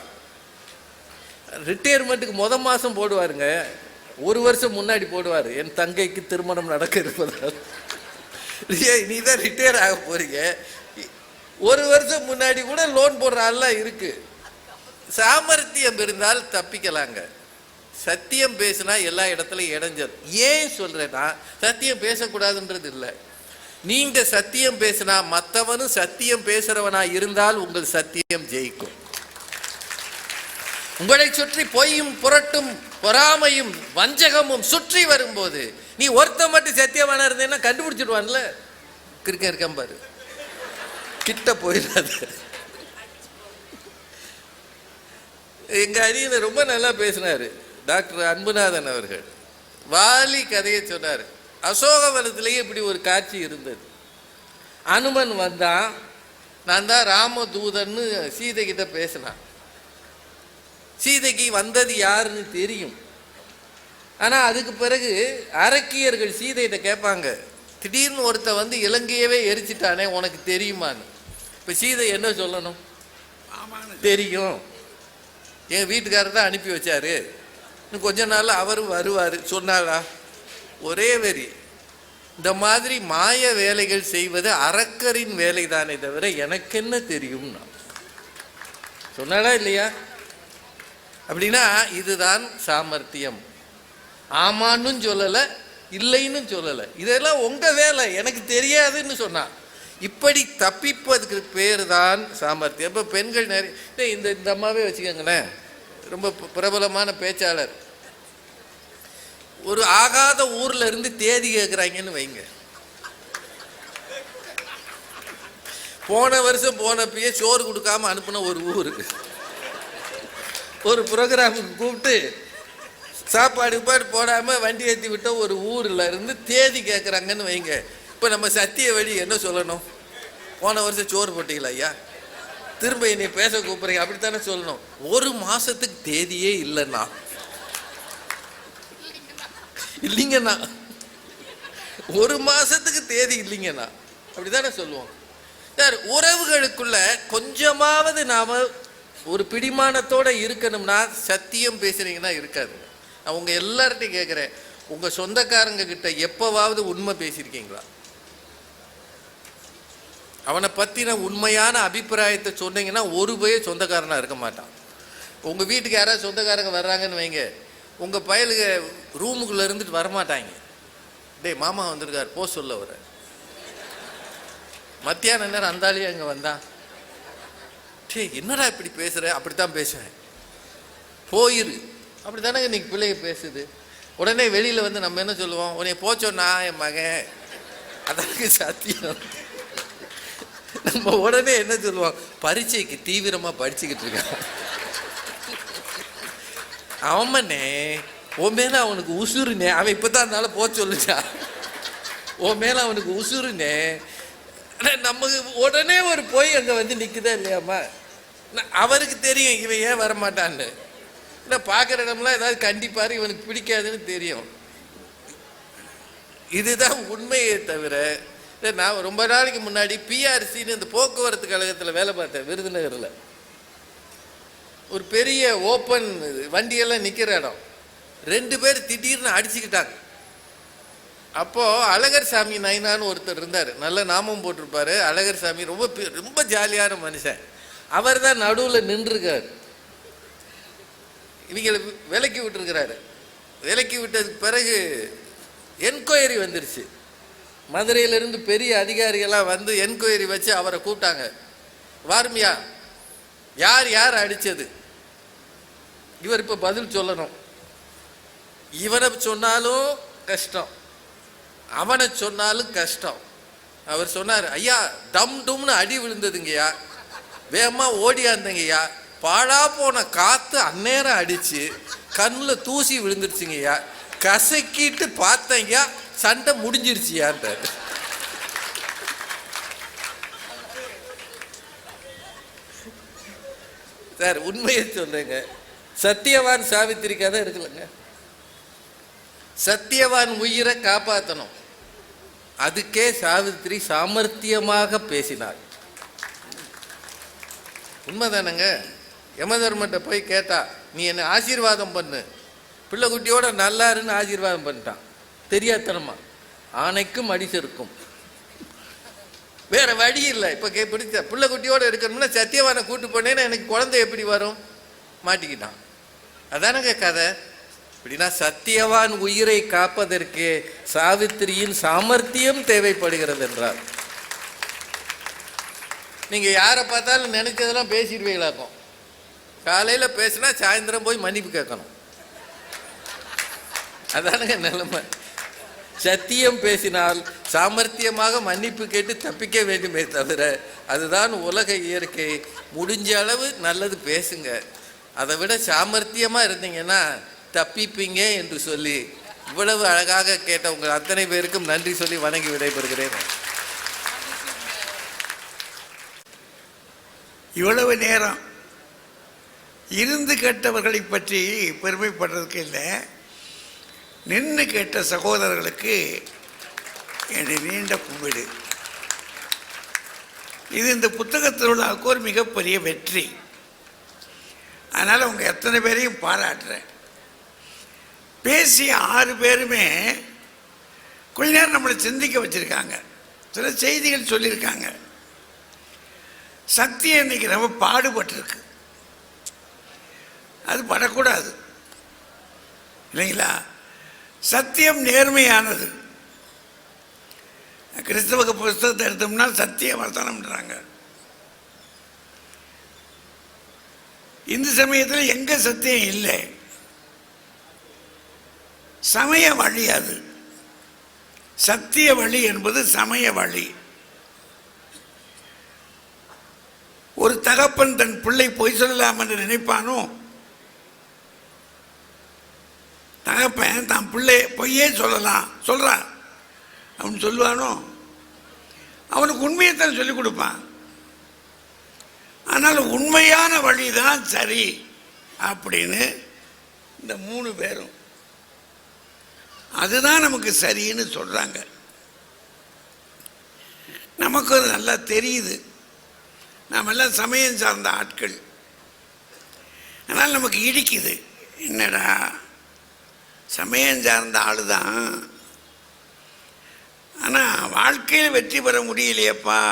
ரிட்டையர்மெண்ட்டுக்கு மாதம் போடுவாருங்க, 1 வருஷம் முன்னாடி போடுவார். என் தங்கைக்கு திருமணம் நடக்க இருப்பதால் நீ தான் ரிட்டையர் ஆக போறீங்க, 1 வருஷம் முன்னாடி கூட லோன் போடுற ஆள்லாம் இருக்கு. சாமர்த்தியம் இருந்தால் தப்பிக்கலாங்க. சத்தியம் பேசினா எல்லா இடத்துலையும் இடைஞ்சல். ஏன் சொல்றேன்னா சத்தியம் பேசக்கூடாதுன்றது இல்லை. நீங்க சத்தியம் பேசினா மற்றவனும் சத்தியம் பேசுறவனா இருந்தால் உங்கள் சத்தியம் ஜெயிக்கும். உங்களை சுற்றி பொய்யும் புரட்டும் பொறாமையும் வஞ்சகமும் சுற்றி வரும்போது நீ ஒருத்த மட்டும் சத்தியமான இருந்தேன்னா கண்டுபிடிச்சிடுவான்ல. இருக்க பாரு, கிட்ட போயிடாது. எங்க அரியனை ரொம்ப நல்லா பேசினாரு டாக்டர் அன்புநாதன் அவர்கள். வாலி கதையை சொன்னார். அசோகவனத்திலேயே இப்படி ஒரு காட்சி இருந்தது. அனுமன் வந்தான், நான் தான் ராமதூதன்னு சீதை கிட்ட பேசினான். சீதைக்கு வந்தது யாருன்னு தெரியும். ஆனால் அதுக்கு பிறகு அரக்கியர்கள் சீதைகிட்ட கேட்பாங்க, திடீர்னு ஒருத்த வந்து இலங்கையவே எரிச்சிட்டானே உனக்கு தெரியுமான்னு. இப்போ சீதை என்ன சொல்லணும்? தெரியும், என் வீட்டுக்காரர் தான் அனுப்பி வச்சாரு, இன்னும் கொஞ்ச நாள் அவரும் வருவார் சொன்னாளா? ஒரே வரி. இந்த மாதிரி மாய வேலைகள் செய்வது அரக்கரின் வேலை தானே தவிர எனக்கு என்ன தெரியும்னா சொன்னாளா இல்லையா? அப்படின்னா இதுதான் சாமர்த்தியம். ஆமான்னு சொல்லலை, இல்லைன்னு சொல்லலை, இதெல்லாம் உங்க வேலை, எனக்கு தெரியாதுன்னு சொன்னான். இப்படி தப்பிப்பதுக்கு பேர் தான் சாமர்த்தியம். இப்போ பெண்கள் நிறைய இந்த அம்மாவே வச்சுக்கோங்களேன், ரொம்ப பிரபலமான பேச்சாளர். ஒரு ஆகாத ஊர்ல இருந்து தேதி கேட்குறாங்கன்னு வைங்க. போன வருஷம் போனப்பயே சோறு கொடுக்காம அனுப்புன ஒரு ஊர், ஒரு ப்ரோக்ராமுக்கு கூப்பிட்டு சாப்பாடு போடாமல் வண்டி ஏற்றி விட்ட ஒரு ஊரில் இருந்து தேதி கேட்குறாங்கன்னு வைங்க. இப்போ நம்ம சத்திய வழி என்ன சொல்லணும்? போன வருஷம் சோறு போட்டீங்களா ஐயா, திரும்ப என்னை பேச கூப்பிட்றீங்க, அப்படித்தானே சொல்லணும். 1 மாதத்துக்கு தேதியே இல்லைண்ணா, இல்லைங்கண்ணா, 1 மாதத்துக்கு தேதி இல்லைங்கண்ணா, அப்படித்தானே சொல்லுவோம். சார், உறவுகளுக்குள்ள கொஞ்சமாவது நாம் ஒரு பிடிமானத்தோடு இருக்கணும்னா சத்தியம் பேசுறீங்கன்னா இருக்காது. நான் உங்கள் எல்லார்ட்டையும் கேட்குறேன், உங்கள் சொந்தக்காரங்க கிட்ட எப்போவாவது உண்மை பேசியிருக்கீங்களா? அவனை பற்றின உண்மையான அபிப்பிராயத்தை சொன்னீங்கன்னா ஒரு போய் சொந்தக்காரனாக இருக்க மாட்டான். உங்கள் வீட்டுக்கு யாராவது சொந்தக்காரங்க வர்றாங்கன்னு வைங்க, உங்கள் பயலுக ரூமுக்குள்ளே இருந்துட்டு வரமாட்டாங்க. டேய் மாமா வந்திருக்கார் போ சொல்ல வர. மத்தியான நேரம் அந்தாலேயே அங்கே வந்தான், டே என்னடா இப்படி பேசுகிற? அப்படித்தான் பேசுவேன், போயிரு. அப்படி தானே இன்னைக்கு பிள்ளைங்க பேசுது. உடனே வெளியில் வந்து நம்ம என்ன சொல்லுவோம்? உன்னை போச்சோன்னா என் மகன், அதற்கு சத்தியம். நம்ம உடனே என்ன சொல்லுவோம்? பரீட்சைக்கு தீவிரமாக படிச்சுக்கிட்டு இருக்கான். அவனே உன் மேலே அவனுக்கு உசுருனே, அவன் இப்போ தான் இருந்தாலும் போக சொல்லுச்சா, உன் மேலே அவனுக்கு உசுருனே. நமக்கு உடனே ஒரு போய் அங்கே வந்து நிற்குதா இல்லையாம்மா? அவருக்கு தெரியும் இவன் ஏன் வரமாட்டான்னு. இல்லை பார்க்குற இடம்லாம் ஏதாவது கண்டிப்பாரு இவனுக்கு பிடிக்காதுன்னு தெரியும். இதுதான் உண்மையே தவிர, நான் ரொம்ப நாளைக்கு முன்னாடி பிஆர்சின்னு இந்த போக்குவரத்து கழகத்தில் வேலை பார்த்தேன் விருதுநகரில். ஒரு பெரிய ஓப்பன் வண்டியெல்லாம் நிற்கிற இடம், 2 பேர் திடீர்னு அடிச்சுக்கிட்டாங்க. அப்போ அழகர் சாமி நைனான்னு ஒருத்தர் இருந்தார், நல்ல நாமம் போட்டிருப்பாரு. அழகர் சாமி ரொம்ப ஜாலியான மனுஷன். அவர் தான் நடுவில் நின்றுருக்கார். இவங்களை விலக்கி விட்டுருக்கிறாரு. விலக்கி விட்டதுக்கு பிறகு என்கொயரி வந்துருச்சு. மதுரையிலிருந்து பெரிய அதிகாரிகள்லாம் வந்து என்கொயரி வச்சு அவரை கூப்பிட்டாங்க. வார்மியா, யார் யார் அடித்தது? இவர் இப்போ பதில் சொல்லணும். இவனை சொன்னாலும் கஷ்டம், அவனை சொன்னாலும் கஷ்டம். அவர் சொன்னார், ஐயா டம் டும்னு அடி விழுந்ததுங்கய்யா, வேகமாக ஓடியாந்தங்கய்யா, பாழா போன காற்று அந்நேரம் அடித்து கண்ணில் தூசி விழுந்துருச்சுங்கய்யா, கசக்கிட்டு பார்த்தங்கய்யா, சண்டை முடிஞ்சிருச்சியான்றார். சார் உண்மையை சொல்லுங்க, சத்தியவான் சாவித்திரி கதை இருக்குல்லங்க, சத்தியவான் உயிரை காப்பாற்றணும், அதுக்கே சாவித்திரி சாமர்த்தியமாக பேசினார். உண்மைதானங்க? யமதர்மன்ட்ட போய் கேட்டா, நீ என்னை ஆசீர்வாதம் பண்ணு, பிள்ளை குட்டியோட நல்லாருன்னு ஆசீர்வாதம் பண்ணிட்டான். தெரியாதனமா ஆணைக்கும் அடிச்சிருக்கும், வேற வழி இல்லை. இப்போ பிடிச்ச பிள்ளை குட்டியோட இருக்கணும்னா சத்தியவானை கூட்டு போனேன்னா எனக்கு குழந்தை எப்படி வரும்? மாட்டிக்கிட்டான். அதானங்க கதை. அப்படின்னா சத்தியவான் உயிரை காப்பதற்கு சாவித்திரியின் சாமர்த்தியம் தேவைப்படுகிறது என்றார். நீங்க யாரை பார்த்தாலும் நினைச்சதெல்லாம் பேசிடுவீங்களாக்கும். காலையில பேசினா சாயந்தரம் போய் மன்னிப்பு கேட்கணும். அதானுங்க நிலைமை. சத்தியம் பேசினால் சாமர்த்தியமாக மன்னிப்பு கேட்டு தப்பிக்க வேண்டுமே தவிர, அதுதான் உலக இயற்கை. முடிஞ்ச அளவு நல்லது பேசுங்க, அதை விட சாமர்த்தியமா இருந்தீங்கன்னா தப்பிப்பீங்க என்று சொல்லி இவ்வளவு அழகாக கேட்ட உங்கள் அத்தனை பேருக்கும் நன்றி சொல்லி வணங்கி விடைபெறுகிறேன். இவ்வளவு நேரம் இருந்து கேட்டவர்களை பற்றி பெருமைப்படுறதுக்கு இல்லை, நின்று கேட்ட சகோதரர்களுக்கு என்னை நீண்ட கும்பிடு. இது இந்த புத்தகத்தில் உள்ள ஒரு மிகப்பெரிய வெற்றி. அதனால் அவங்க எத்தனை பேரையும் பாராட்டுறேன். பேசிய 6 பேருமே கொஞ்ச நேரம் நம்மளை சிந்திக்க வச்சுருக்காங்க, சில செய்திகள் சொல்லியிருக்காங்க. சத்தியம் இன்னைக்கு ரொம்ப பாடுபட்டிருக்கு, அது படக்கூடாது இல்லைங்களா? சத்தியம் நேர்மையானது. கிறிஸ்தவ புஸ்தகத்தை எடுத்தோம்னா சத்திய வர்த்தனம்ன்றாங்க. இந்த சமயத்தில் எங்க சத்தியம் இல்லை, சமய வழி. அது சத்திய வழி என்பது சமய வழி. ஒரு தகப்பன் தன் பிள்ளை பொய் சொல்லலாம் என்று நினைப்பானோ? தகப்பன் தான் பிள்ளை பொய்யே சொல்றான் அவன் சொல்லுவானோ? அவனுக்கு உண்மையைத்தான் சொல்லிக் கொடுப்பான். ஆனால் உண்மையான வழிதான் சரி அப்படின்னு இந்த 3 பேரும் அதுதான் நமக்கு சரின்னு சொல்றாங்க. நமக்கு அது நல்லா தெரியுது, நாம் எல்லாம் சமயம் சார்ந்த ஆட்கள். ஆனால் நமக்கு இடிக்குது, என்னடா சமயம் சார்ந்த ஆளு தான், ஆனால் வாழ்க்கையில் வெற்றி பெற முடியலையப்பா.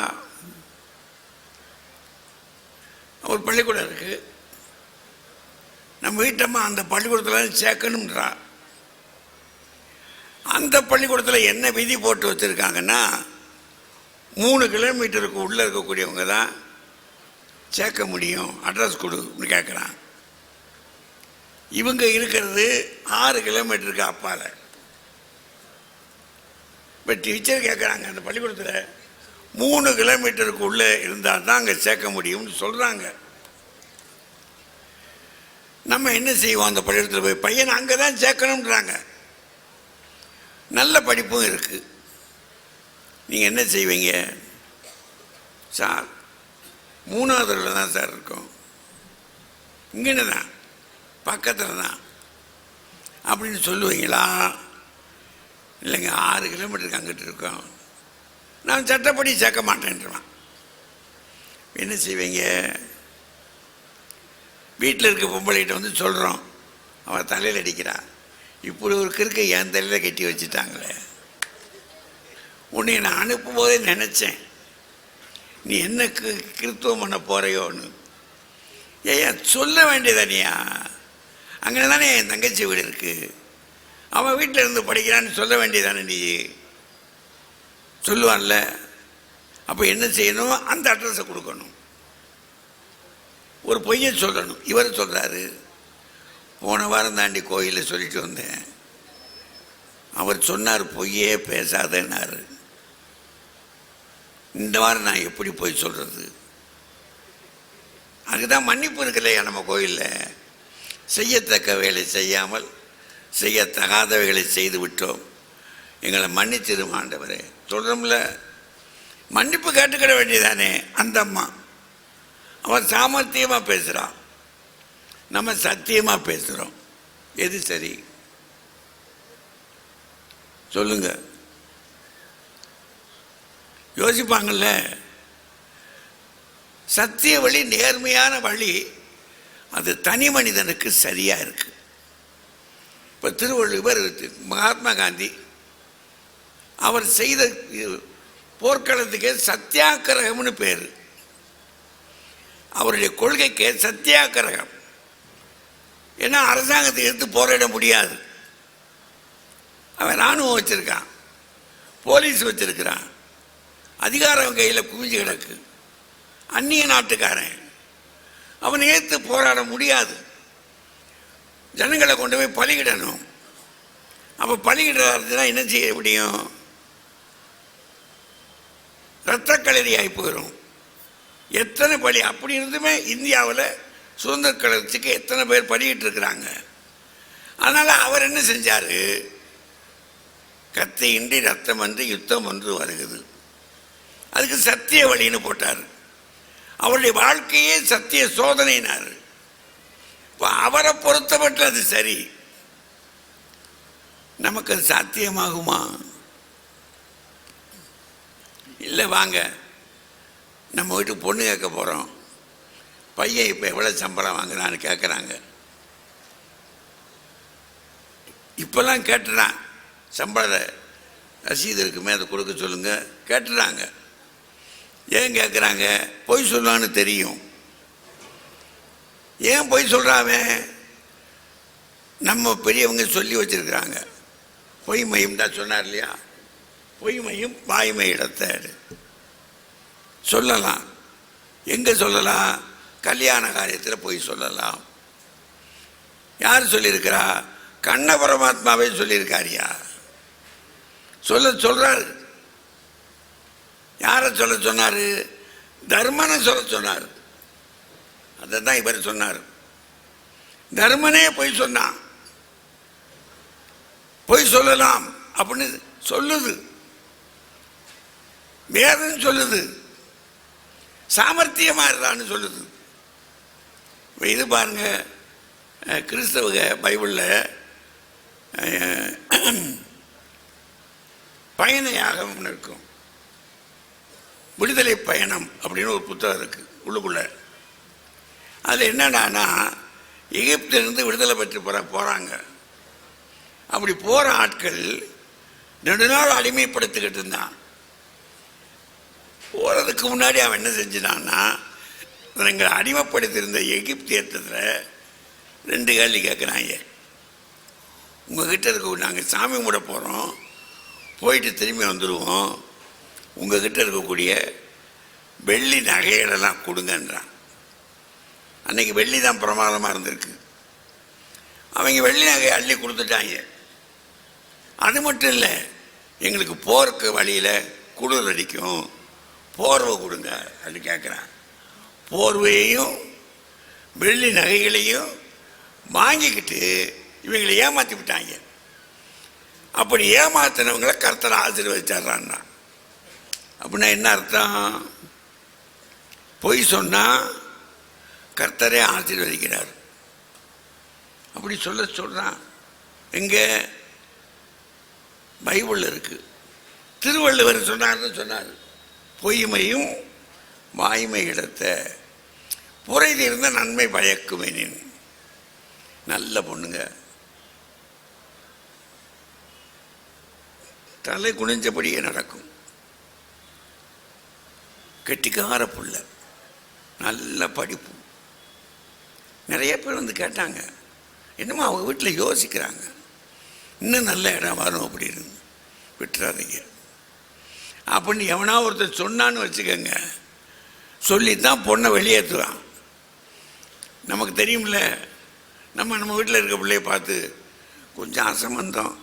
ஒரு பள்ளிக்கூடம் இருக்கு, நம்ம வீட்டம்மா அந்த பள்ளிக்கூடத்தில் சேர்க்கணும்ன்றா. அந்த பள்ளிக்கூடத்தில் என்ன விதி போட்டு வச்சுருக்காங்கன்னா, 3 கிலோமீட்டருக்கு உள்ளே இருக்கக்கூடியவங்க தான் சேர்க்க முடியும், அட்ரஸ் கொடுன்னு கேட்குறான். இவங்க இருக்கிறது 6 கிலோமீட்டருக்கு அப்பால். இப்போ டீச்சர் கேட்குறாங்க, அந்த பள்ளிக்கூடத்தில் 3 கிலோமீட்டருக்கு உள்ளே இருந்தால் தான் அங்கே சேர்க்க முடியும்னு சொல்கிறாங்க. நம்ம என்ன செய்வோம்? அந்த பள்ளிக்கூடத்தில் போய் பையனை அங்கே தான் சேர்க்கணுன்றாங்க, நல்ல படிப்பும் இருக்குது. நீங்கள் என்ன செய்வீங்க? சார் 3வது தான் சார் இருக்கும், இங்கன்னு தான் பக்கத்தில் தான் அப்படின்னு சொல்லுவீங்களா? இல்லைங்க 6 கிலோமீட்டருக்கு அங்கிட்டு இருக்கோம், நான் சட்டப்படி சேர்க்க மாட்டேன்றான். என்ன செய்வீங்க? வீட்டில் இருக்க பொம்பளைகிட்ட வந்து சொல்கிறோம், அவன் தலையில் அடிக்கிறா, இப்படி ஒரு கிறுக்க என் தலையில் கட்டி வச்சுட்டாங்களே. உன்னை நான் அனுப்பும் போதே நினச்சேன் நீ என்ன கிறித்துவம் பண்ண போறையோன்னு. ஏன் சொல்ல வேண்டியதானியா? அங்கே தானே என் தங்கச்சி வீடு இருக்கு, அவன் வீட்டில் இருந்து படிக்கிறான்னு சொல்ல வேண்டியதானே நீ? சொல்லுவான்ல. அப்போ என்ன செய்யணும்? அந்த அட்ரஸை கொடுக்கணும். ஒரு பொய்யை சொல்லணும். இவர் சொல்கிறாரு, போன வாரம் தாண்டி கோயிலில் சொல்லிட்டு வந்தேன், அவர் சொன்னார் பொய்யே பேசாதேன்னாரு. இந்த வாரம் நான் எப்படி போய் சொல்கிறது? அதுதான் மன்னிப்பு இருக்குல்லையா நம்ம கோயிலில். செய்யத்தக்க வேலை செய்யாமல் செய்யத்தகாதவைகளை செய்து விட்டோம், எங்களை மன்னிச்சிடும் ஆண்டவரே சொல்கிறோம்ல. மன்னிப்பு கேட்டுக்கிட வேண்டியதானே. அந்த அம்மா அவன் சாமர்த்தியமாக பேசுகிறான், நம்ம சத்தியமாக பேசுகிறோம். எது சரி சொல்லுங்க? யோசிப்பாங்கள்ல. சத்திய வழி, நேர்மையான வழி, அது தனி மனிதனுக்கு சரியாக இருக்கு. இப்போ திருவள்ளுவர், மகாத்மா காந்தி அவர் செய்த போர்க்களத்துக்கே சத்தியாகிரகம்னு பேர். அவருடைய கொள்கைக்கு சத்தியாகிரகம். ஏன்னா அரசாங்கத்தை எடுத்து போராட முடியாது. அவன் இராணுவம் வச்சிருக்கான், போலீஸ் வச்சிருக்கிறான், அதிகாரம் கையில் குவிஞ்சு கிடக்கு. அந்நிய நாட்டுக்காரன், அவனை ஏற்று போராட முடியாது. ஜனங்களை கொண்டு போய் பலியிடணும். அப்போ பலியிடுறதுனா என்ன செய்ய முடியும்? இரத்த களரி ஆகி போயிடும். எத்தனை பலி அப்படி இருந்துமே இந்தியாவில் சுதந்திர கட்சிக்கு எத்தனை பேர் பலியிட்டு இருக்கிறாங்க. அதனால் அவர் என்ன செஞ்சார்? கத்தியின்றி ரத்தம் என்று யுத்தம் ஒன்று வருகிறது, அதுக்கு சத்திய வழின்னு போட்டார். அவருடைய வாழ்க்கையே சத்திய சோதனைனார். இப்போ அவரை பொறுத்தப்பட்டு அது சரி. நமக்கு அது சாத்தியமாகுமா? இல்லை, வாங்க நம்ம வீட்டுக்கு பொண்ணு கேட்க போகிறோம், பையன் இப்போ எவ்வளோ சம்பளம் வாங்குறான்னு கேட்குறாங்க. இப்போல்லாம் கேட்டுறான், சம்பள ரசீது இருக்குமே அதை கொடுக்க சொல்லுங்க கேட்டுறாங்க. ஏன் கேட்குறாங்க? பொய் சொல்லுவான்னு தெரியும். ஏன் பொய் சொல்கிறாவே? நம்ம பெரியவங்க சொல்லி வச்சிருக்கிறாங்க. பொய்மையும் தான் சொன்னார் இல்லையா? பொய்மையும் வாய்மை இடத்தை சொல்லலாம். எங்கே சொல்லலாம்? கல்யாண காரியத்தில் பொய் சொல்லலாம். யார் சொல்லியிருக்கிறா? கண்ண பரமாத்மாவே சொல்லியிருக்காரியா? சொல்றாரு. யாரை சொல்ல சொன்னார்? தர்மனை சொல்ல சொன்னார். அதை தான் இவர் சொன்னார். தர்மனே பொய் சொன்னான். பொய் சொல்லலாம் அப்படின்னு சொல்லுது, வேதம் சொல்லுது. சாமர்த்தியமா இருக்கான்னு சொல்லுது. இது பாருங்க, கிறிஸ்தவ பைபிளில் பயண யாகம் இருக்கும். விடுதலை பயணம் அப்படின்னு ஒரு புத்தகம் இருக்கு உள்ளுக்குள்ள. அதில் என்னடானா, எகிப்திலிருந்து விடுதலை பெற்று போகிறாங்க. அப்படி போகிற ஆட்கள் நெடுநாள் அடிமைப்படுத்திக்கிட்டு இருந்தான். போகிறதுக்கு முன்னாடி அவன் என்ன செஞ்சினான்னா, எங்களை அடிமைப்படுத்தியிருந்த எகிப்தியத்தில் 2 கேள்வி கேட்குறாங்க. உங்ககிட்ட இருக்க, நாங்கள் சாமி கும்பிட போகிறோம், போயிட்டு திரும்பி வந்துடுவோம், உங்ககிட்ட இருக்கக்கூடிய வெள்ளி நகைகளெல்லாம் கொடுங்கன்றான். அன்னைக்கு வெள்ளி தான் பிரமாதமாக இருந்திருக்கு. அவங்க வெள்ளி நகையை அள்ளி கொடுத்துட்டாங்க. அது மட்டும் இல்லை, எங்களுக்கு போருக்கு வழியில் குளிர் அடிக்கும், போர்வை கொடுங்க அப்படின்னு கேட்குறான். போர்வையையும் வெள்ளி நகைகளையும் வாங்கிக்கிட்டு இவங்களை ஏமாற்றி விட்டாங்க. அப்படி ஏமாத்தினவங்களை கர்த்தர் ஆசீர்வதிச்சாரான்னா, அப்படின்னா என்ன அர்த்தம்? பொய் சொன்னால் கர்த்தரே ஆசீர்வதிக்கிறார். அப்படி சொல்கிறான். எங்கே? பைபிள் இருக்கு. திருவள்ளுவர் சொன்னார், பொய்மையும் வாய்மை இடத்தை புரை தீர்ந்த நன்மை பயக்குமெனின். நல்ல பொண்ணுங்க, தலை குனிஞ்சபடியே நடக்கும். கெட்டிக்கார புள்ள, நல்ல படிப்பு. நிறைய பேர் வந்து கேட்டாங்க, என்னமோ அவங்க வீட்டில் யோசிக்கிறாங்க, இன்னும் நல்ல இடம் வரும் அப்படின்னு. விட்டுறாதீங்க அப்படின்னு எவனா ஒருத்தர் சொன்னான்னு வச்சுக்கோங்க, சொல்லித்தான் பொண்ணை வெளியேற்றுவான். நமக்கு தெரியும்ல, நம்ம வீட்டில் இருக்க பிள்ளைய பார்த்து கொஞ்சம் அசம்பந்தம்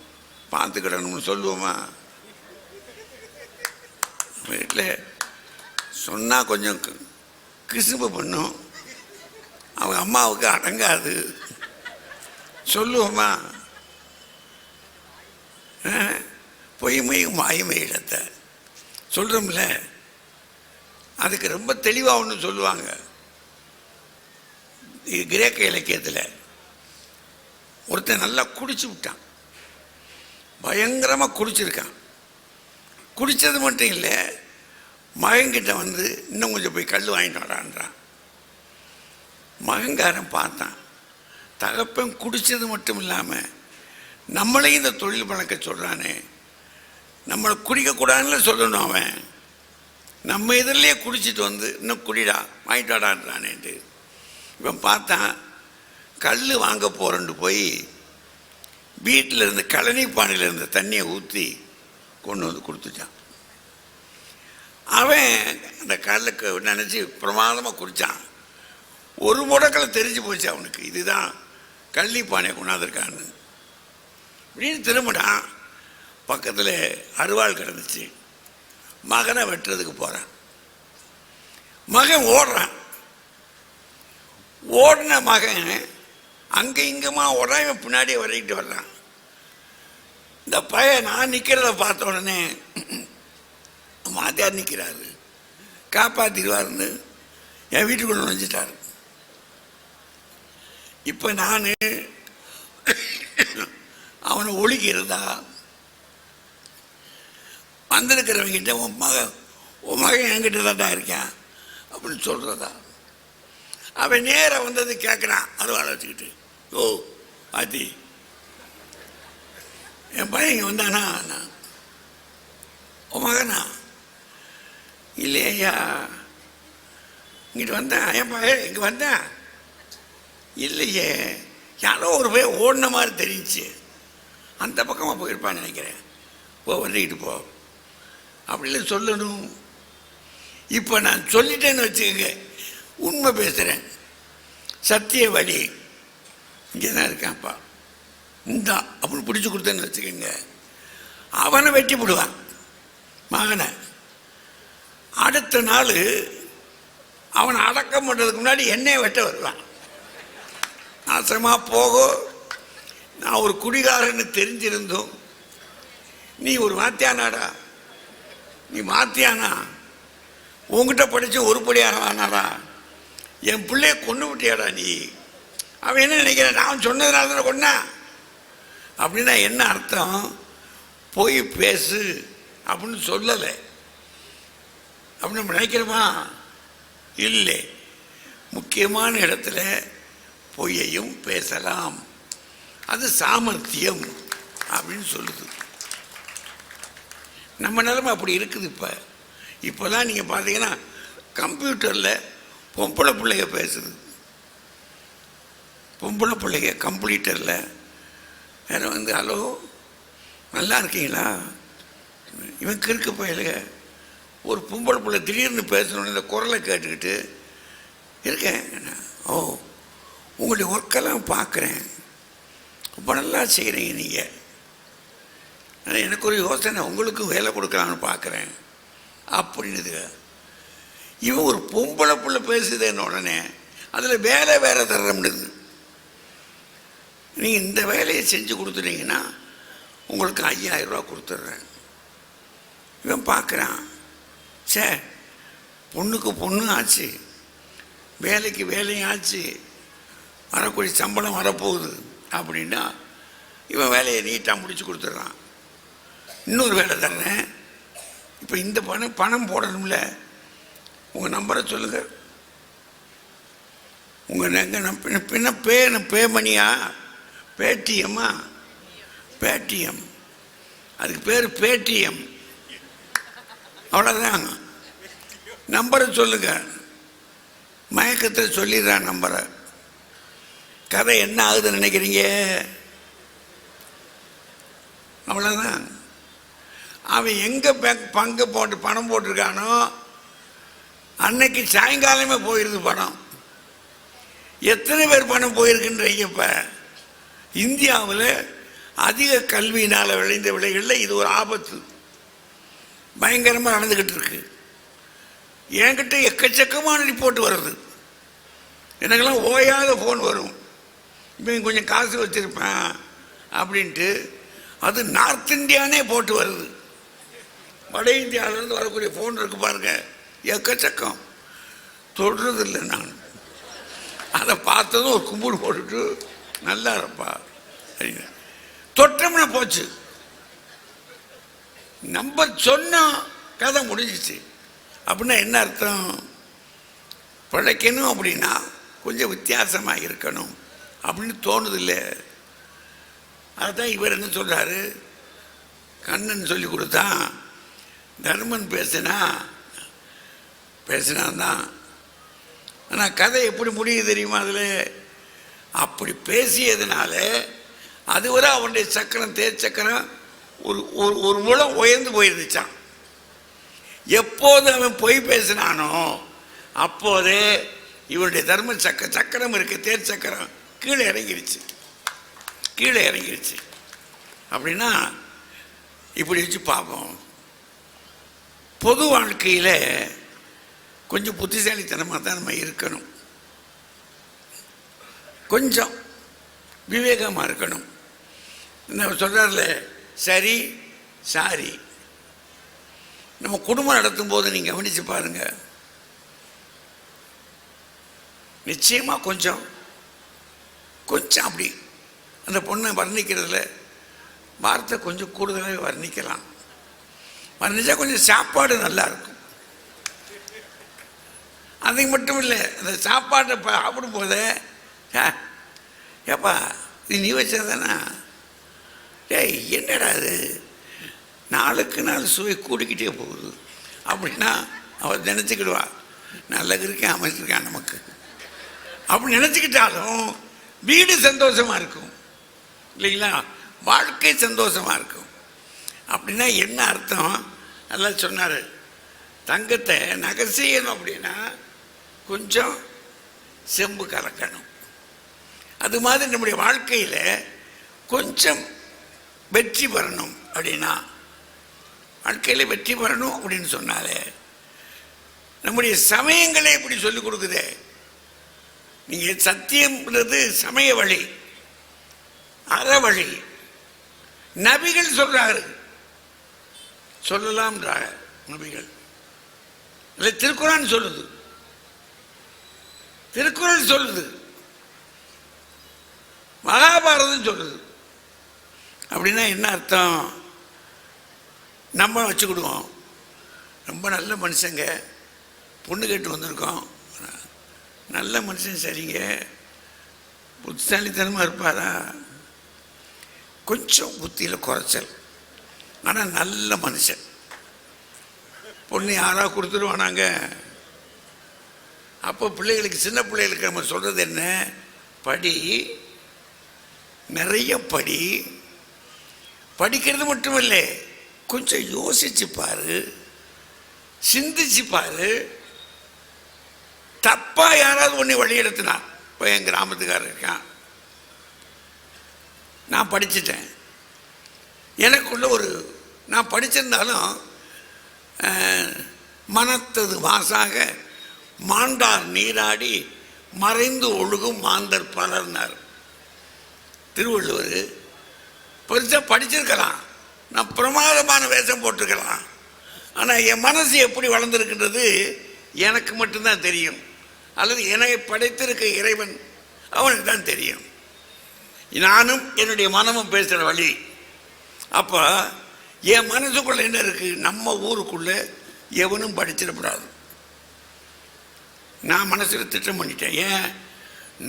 பார்த்துக்கிடணும்னு சொல்லுவோமா? வீட்டில் சொன்னால் கொஞ்சம் கிசும்பு பண்ணும், அவங்க அம்மாவுக்கு அடங்காது சொல்லுவோமா? பொய்மையும் மாயுமை இடத்த சொல்கிறோம்ல. அதுக்கு ரொம்ப தெளிவாக ஒன்று சொல்லுவாங்க. இது கிரேக்க இலக்கியத்தில் ஒருத்தன் நல்லா குடிச்சு விட்டான், பயங்கரமாக குடிச்சிருக்கான். குடித்தது மட்டும் இல்லை, மகன்கிட்ட வந்து இன்னும் கொஞ்சம் போய் கல் வாங்கிட்டு வரான்றான். மகன்காரன் பார்த்தான், தகப்பன் குடித்தது மட்டும் இல்லாமல் நம்மளையும் இந்த தொழில் பழக்க சொல்கிறானே, நம்மளை குடிக்கக்கூடாதுன்னு சொல்லணும். அவன் நம்ம இதிலேயே குடிச்சிட்டு வந்து இன்னும் குடிடா வாங்கிட்டு வாடான்றானேன்ட்டு. இவன் பார்த்தான், கல் வாங்க போகிறேன்ட்டு போய் வீட்டில் இருந்த கழனி பானையில் இருந்த தண்ணியை ஊற்றி கொண்டு வந்து கொடுத்துட்டான். அவன் அந்த கல்லுக்கு நினச்சி பிரமாதமாக குடித்தான். ஒரு முடக்கில் தெரிஞ்சு போச்சு அவனுக்கு, இதுதான் கள்ளி பானையை கொண்டாந்துருக்கான்னு. இப்படின்னு திரும்பினான், பக்கத்தில் அருவாள் கிடந்துச்சு. மகனை வெட்டுறதுக்கு போகிறான். மகன் ஓடுறான். ஓடின மகன் அங்கே இங்கேமா ஓடுறான், இவன் பின்னாடியே வரைக்கிட்டு வர்றான். இந்த பையன் நான் நிற்கிறத பார்த்த உடனே மாத்தியார் நிற்கிறாரு, காப்பாற்றிடுவாருன்னு என் வீட்டுக்குள்ள நுழைஞ்சிட்டாரு. இப்போ நான் அவனை ஒழிக்கிறதா, வந்திருக்கிறவங்கிட்ட உன் மகன் என்கிட்ட தான்டா இருக்கான் அப்படின்னு சொல்கிறதா? அவன் நேராக வந்தது கேட்குறான் அருவாளை வச்சுக்கிட்டு, ஓ ஆத்தி என் பையன் இங்கே வந்தானா? உன் மகனா? இல்லையா, இங்கிட்டு வந்தேன். என் பையன் இங்கே வந்தேன். இல்லையே, யாரோ ஒரு பையன் ஓடின மாதிரி தெரிஞ்சிச்சு, அந்த பக்கமாக போயிருப்பான்னு நினைக்கிறேன். போ வந்துக்கிட்டு போ அப்படின்னு சொல்லணும். இப்போ நான் சொல்லிட்டேன்னு வச்சுக்கோங்க, உண்மை பேசுகிறேன், சத்திய வழி இங்கே தான் இருக்கான்ப்பா இந்தா அப்படின்னு பிடிச்சி கொடுத்தேன்னு வச்சுக்கோங்க, அவனை வெட்டி விடுவான் மகனை. அடுத்த நாள் அவனை அடக்கம் பண்ணுறதுக்கு முன்னாடி என்னையை வெட்ட வருவான். நாசமாக போகும், நான் ஒரு குடிகாரன்னு தெரிஞ்சிருந்தோம், நீ ஒரு வாத்தியானாடா, நீ மாத்தியானா, உங்ககிட்ட படித்து ஒரு படியானாடா, என் பிள்ளைய கொண்டு விட்டியாடா நீ. அவன் என்ன நினைக்கிறேன், நான் சொன்னதுனால தானே கொண்டா அப்படின்னா என்ன அர்த்தம்? போய் பேசு அப்படின்னு சொல்லலை அப்படின்னு நம்ம நினைக்கிறோமா? இல்லை, முக்கியமான இடத்துல பொய்யையும் பேசலாம், அது சாமர்த்தியம் அப்படின்னு சொல்லுது. நம்ம நிலைமை அப்படி இருக்குது. இப்போதான் நீங்கள் பார்த்தீங்கன்னா கம்ப்யூட்டரில் பொம்பளை பிள்ளைங்க பேசுது. பொம்பளை பிள்ளைங்க கம்ப்யூட்டரில் வேறு வந்து, ஹலோ நல்லா இருக்கீங்களா, இவன் கிறுக்கு பயிலுங்க. ஒரு பொம்பளை பிள்ளை திடீர்னு பேசணுன்னு இந்த குரலை கேட்டுக்கிட்டு இருக்கேன். ஓ, உங்களுடைய ஒர்க்கெல்லாம் பார்க்குறேன், ரொம்ப நல்லா செய்கிறீங்க நீங்கள், ஆனால் எனக்கு ஒரு யோசனை, உங்களுக்கும் வேலை கொடுக்கலான்னு பார்க்குறேன் அப்படின்னுது. இவன் ஒரு பொம்பளை பிள்ளை பேசுதுன்னு உடனே அதில் வேலை வேறு தர முடியுது. நீங்கள் இந்த வேலையை செஞ்சு கொடுத்துட்டீங்கன்னா உங்களுக்கு 5000 ரூபா கொடுத்துட்றேன். இவன் பார்க்குறான், சே பொண்ணுக்கு பொண்ணு ஆச்சு, வேலைக்கு வேலையும் ஆச்சு, வரக்கூடிய சம்பளம் வரப்போகுது அப்படின்னா இவன் வேலையை நீட்டாக முடித்து கொடுத்துட்றான். இன்னொரு வேலை தர்றேன், இப்போ இந்த பணம் போடணும்ல, உங்கள் நம்பரை சொல்லுங்கள், உங்கள் எங்கே பின்ன பே மணியா, பேடிஎம்மா, பேடிஎம், அதுக்கு பேர் பேடிஎம். அவ்வளோதான். நம்பரை சொல்லுங்க, மயக்கத்தை சொல்லிடுறான் நம்பரை. கதை என்ன ஆகுதுன்னு நினைக்கிறீங்க? அவ்வளோதான். அவன் எங்கே பங்கு போட்டு பணம் போட்டிருக்கானோ அன்னைக்கு சாயங்காலமே போயிருது பணம். எத்தனை பேர் பணம் போயிருக்குன்றீங்க? இப்போ இந்தியாவில் அதிக கல்வியினால் விளைந்த விலைகளில் இது ஒரு ஆபத்து பயங்கரமாக நடந்துக்கிட்டு இருக்கு. என்கிட்ட எக்கச்சக்கமான ரிப்போர்ட் வருது. எனக்கெல்லாம் ஓயாத ஃபோன் வரும். இப்போ கொஞ்சம் காசு வச்சுருப்பேன் அப்படின்ட்டு. அது நார்த் இந்தியானே போட்டு வருது. வட இந்தியாவிலேருந்து வரக்கூடிய ஃபோன் இருக்கு பாருங்க, எக்கச்சக்கம். தொடுறதில்லை நான். அதை பார்த்ததும் ஒரு கும்பிடு போட்டுட்டு நல்லா இருப்பா அப்படின்னு தொட்டோம்னா போச்சு. நம்ம சொன்னோம், கதை முடிஞ்சிச்சு. அப்படின்னா என்ன அர்த்தம்? பிழைக்கணும் அப்படின்னா கொஞ்சம் வித்தியாசமாக இருக்கணும் அப்படின்னு தோணுதில்லை. அதுதான் இவர் என்ன சொல்கிறாரு, கண்ணன் சொல்லி கொடுத்தான், தர்மன் பேசினான். ஆனால் கதை எப்படி முடியுது தெரியுமா? அதில் அப்படி பேசியதுனால அதுவரை அவனுடைய சக்கரம் தேர் சக்கரம் ஒரு முழம் உயர்ந்து போயிருந்துச்சான். எப்போது அவன் பொய் பேசினானோ அப்போதே இவனுடைய தர்ம சக்கரம் இருக்கு, தேர் சக்கரம் கீழே இறங்கிருச்சு. அப்படின்னா இப்படி வச்சு பார்ப்போம். பொது வாழ்க்கையில் கொஞ்சம் புத்திசாலித்தனமாக தான் நம்ம இருக்கணும், கொஞ்சம் விவேகமாக இருக்கணும். என்ன சொல்கிறார்ல, சரி சாரி. நம்ம குடும்பம் நடத்தும் போது நீங்கள் கவனித்து பாருங்கள், நிச்சயமாக கொஞ்சம் அப்படி அந்த பொண்ணை வர்ணிக்கிறதுல வார்த்தை கொஞ்சம் கூடுதலாக வர்ணிக்கலாம். வர்ணிச்சா கொஞ்சம் சாப்பாடு நல்லா இருக்கும். அது மட்டும் இல்லை, அந்த சாப்பாட்டை சாப்பிடும் போதே, ஏப்பா இது நீ வச்சதானா, ஏய் என்னடா அது நாளுக்கு நாள் சுவை கூடிக்கிட்டே போகுது அப்படின்னா அவள் நினச்சிக்கிடுவா, நல்லது இருக்கேன் அமைச்சிருக்கான் நமக்கு அப்படி நினச்சிக்கிட்டாலும் வீடு சந்தோஷமாக இருக்கும் இல்லைங்களா, வாழ்க்கை சந்தோஷமாக இருக்கும். அப்படின்னா என்ன அர்த்தம்? நல்லா சொன்னார், தங்கத்தை நகை செய்யணும் அப்படின்னா கொஞ்சம் செம்பு கலக்கணும். அது மாதிரி நம்முடைய வாழ்க்கையில் கொஞ்சம் வெற்றி பெறணும் அப்படின்னா, வாழ்க்கையில் வெற்றி பெறணும் அப்படின்னு சொன்னாலே நம்முடைய சமயங்களே இப்படி சொல்லிக் கொடுக்குதே. நீங்கள் சத்தியம்ன்றது சமய வழி, அறவழி. நபிகள் சொல்றாரு, சொல்லலாம்ன்றாங்க நபிகள். இல்லை திருக்குறான் சொல்லுது, திருக்குறள் சொல்லுது, மகாபாரதம் சொல்லுது. அப்படின்னா என்ன அர்த்தம்? நம்ம வச்சுக்கிடுவோம், ரொம்ப நல்ல மனுஷங்க, பொண்ணு கேட்டு வந்திருக்கோம், நல்ல மனுஷன், சரிங்க, புத்திசாலித்தனமாக இருப்பாரா, கொஞ்சம் புத்தியில் குறைச்சல், ஆனால் நல்ல மனுஷன். பொண்ணு யாராக கொடுத்துருவானாங்க. அப்போ பிள்ளைகளுக்கு, சின்ன பிள்ளைகளுக்கு நம்ம சொல்கிறது என்ன? படி, நிறைய படி. படிக்கிறது மட்டும் இல்லை, கொஞ்சம் யோசிச்சு பாரு, சிந்திச்சு பாரு. தப்பாக யாராவது ஒன்று வழி எடுத்துனா, இப்போ என் கிராமத்துக்காரர் இருக்கான், நான் படிச்சுட்டேன், எனக்குள்ள நான் படிச்சிருந்தாலும் மனத்தது மாசாக மாண்டார் நீராடி மறைந்து ஒழுகும் மாந்தர் பலர்னார் திருவள்ளுவர். பெருசாக படிச்சிருக்கலாம், நான் பிரமாதமான வேஷம் போட்டிருக்கலாம், ஆனால் என் மனசு எப்படி வளர்ந்துருக்குன்றது எனக்கு மட்டும்தான் தெரியும், அல்லது என்னை படைத்திருக்க இறைவன் அவனுக்கு தான் தெரியும். நானும் என்னுடைய மனமும் பேசுகிற வழி. அப்போ என் மனசுக்குள்ளே என்ன இருக்குது? நம்ம ஊருக்குள்ளே எவனும் படிச்சிடக்கூடாது. நான் மனசில் திட்டம் பண்ணிட்டேன், ஏன்?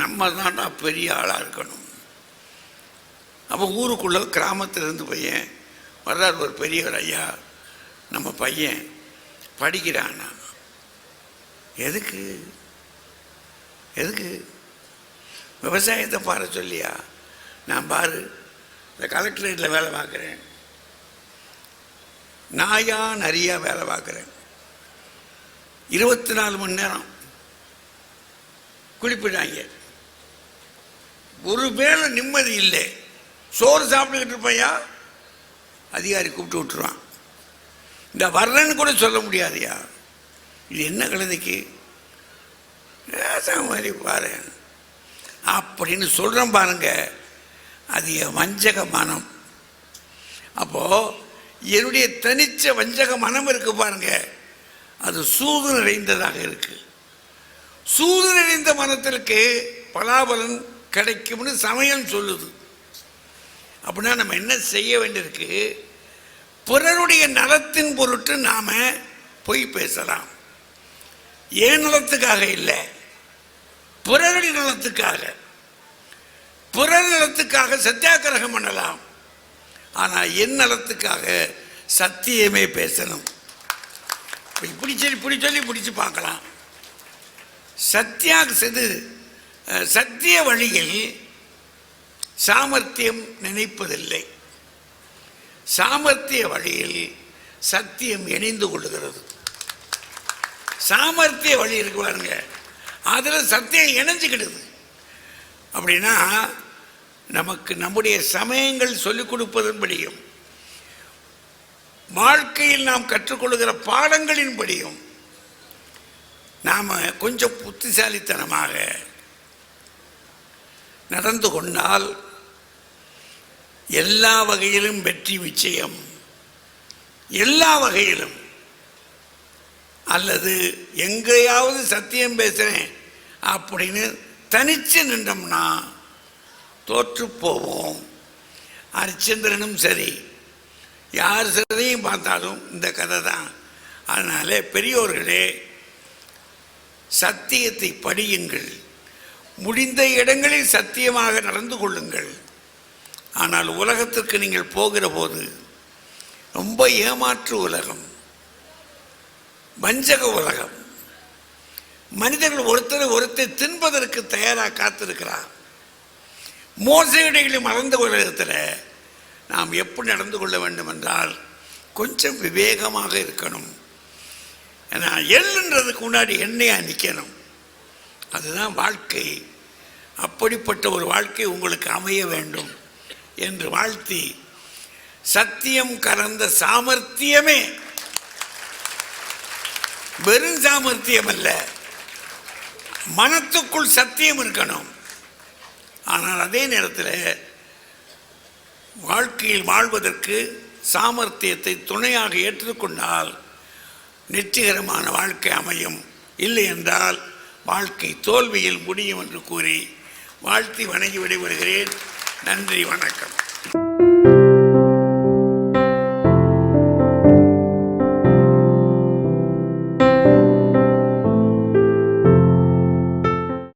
நம்ம தான்டா பெரிய ஆளாக இருக்கணும். அப்போ ஊருக்குள்ளே கிராமத்திலேருந்து பையன் வர்றார் ஒரு பெரியவர், ஐயா நம்ம பையன் படிக்கிறானா, எதுக்கு எதுக்கு விவசாயத்தை பாரு சொல்லியா? நான் பாரு இந்த கலெக்டரேட்டில் வேலை பார்க்குறேன், நாயா நிறையா வேலை பார்க்குறேன், 24 மணி நேரம் குளிப்பிடாங்க, ஒரு வேளை நிம்மதி இல்லை, சோறு சாப்பிட்டுக்கிட்டு இருப்பையா, அதிகாரி கூப்பிட்டு விட்டுருவான், இந்த வர்றேன்னு கூட சொல்ல முடியாதுயா. இது என்ன கழுதைக்கு மாதிரி பாரு அப்படின்னு சொல்கிறேன் பாருங்க. அது என் வஞ்சக மனம். அப்போது என்னுடைய தனிச்ச வஞ்சக மனம் இருக்கு பாருங்க, அது சூது நிறைந்ததாக இருக்கு. சூது நிறைந்த மனத்திற்கு பலாபலன் கிடைக்கும்னு சமயம் சொல்லுது. அப்படின்னா நம்ம என்ன செய்ய வேண்டியிருக்கு? பிறருடைய நலத்தின் பொருட்டு நாம பொய் பேசலாம். ஏன் நலத்துக்காக இல்லை, பிறருடைய நலத்துக்காக. பிறர் நலத்துக்காக சத்தியாகிரகம் பண்ணலாம், ஆனால் என் நலத்துக்காக சத்தியமே பேசணும். இப்படி சொல்லி பிடிச்சு பார்க்கலாம். சத்திய வழியில் சாமர்த்தியம் நினைப்பதில்லை, சாமர்த்திய வழியில் சத்தியம் இணைந்து கொள்ளுகிறது. சாமர்த்திய வழி இருக்கு பாருங்க, அதில் சத்தியம் இணைஞ்சுக்கிடுது. அப்படின்னா நமக்கு நம்முடைய சமயங்கள் சொல்லிக் கொடுப்பதன்படியும் வாழ்க்கையில் நாம் கற்றுக்கொள்கிற பாடங்களின்படியும் நாம் கொஞ்சம் புத்திசாலித்தனமாக நடந்து கொண்டால் எல்லா வகையிலும் வெற்றி நிச்சயம். எல்லா வகையிலும். அல்லது எங்கேயாவது சத்தியம் பேசுகிறேன் அப்படின்னு தனிச்சு நின்றோம்னா தோற்று போவோம். ஹரிச்சந்திரனும் சரி, யார் சிறதையும் பார்த்தாலும் இந்த கதை தான். அதனால பெரியோர்களே, சத்தியத்தை படியுங்கள், முடிந்த இடங்களில் சத்தியமாக நடந்து கொள்ளுங்கள். ஆனால் உலகத்திற்கு நீங்கள் போகிற போது ரொம்ப ஏமாற்று உலகம், வஞ்சக உலகம். மனிதர்கள் ஒருத்தர் தின்பதற்கு தயாராக காத்திருக்கிறார். மோசடிகளை மறந்த உலகத்தில் நாம் எப்படி நடந்து கொள்ள வேண்டும் என்றால் கொஞ்சம் விவேகமாக இருக்கணும். ஏன்னா எள்ளுன்றதுக்கு முன்னாடி எண்ணெயாக நிற்கணும். அதுதான் வாழ்க்கை. அப்படிப்பட்ட ஒரு வாழ்க்கை உங்களுக்கு அமைய வேண்டும் என்று வாழ்த்தி, சத்தியம் கலந்த சாமர்த்தியமே, வெறும் சாமர்த்தியம் அல்ல, மனத்துக்குள் சத்தியம் இருக்கணும். ஆனால் அதே நேரத்தில் வாழ்க்கையில் வாழ்வதற்கு சாமர்த்தியத்தை துணையாக ஏற்றுக்கொண்டால் வெற்றிகரமான வாழ்க்கை அமையும். இல்லை என்றால் வாழ்க்கை தோல்வியில் முடியும் என்று கூறி வாழ்த்தி வணங்கி விடைபெறுகிறேன். நன்றி, வணக்கம்.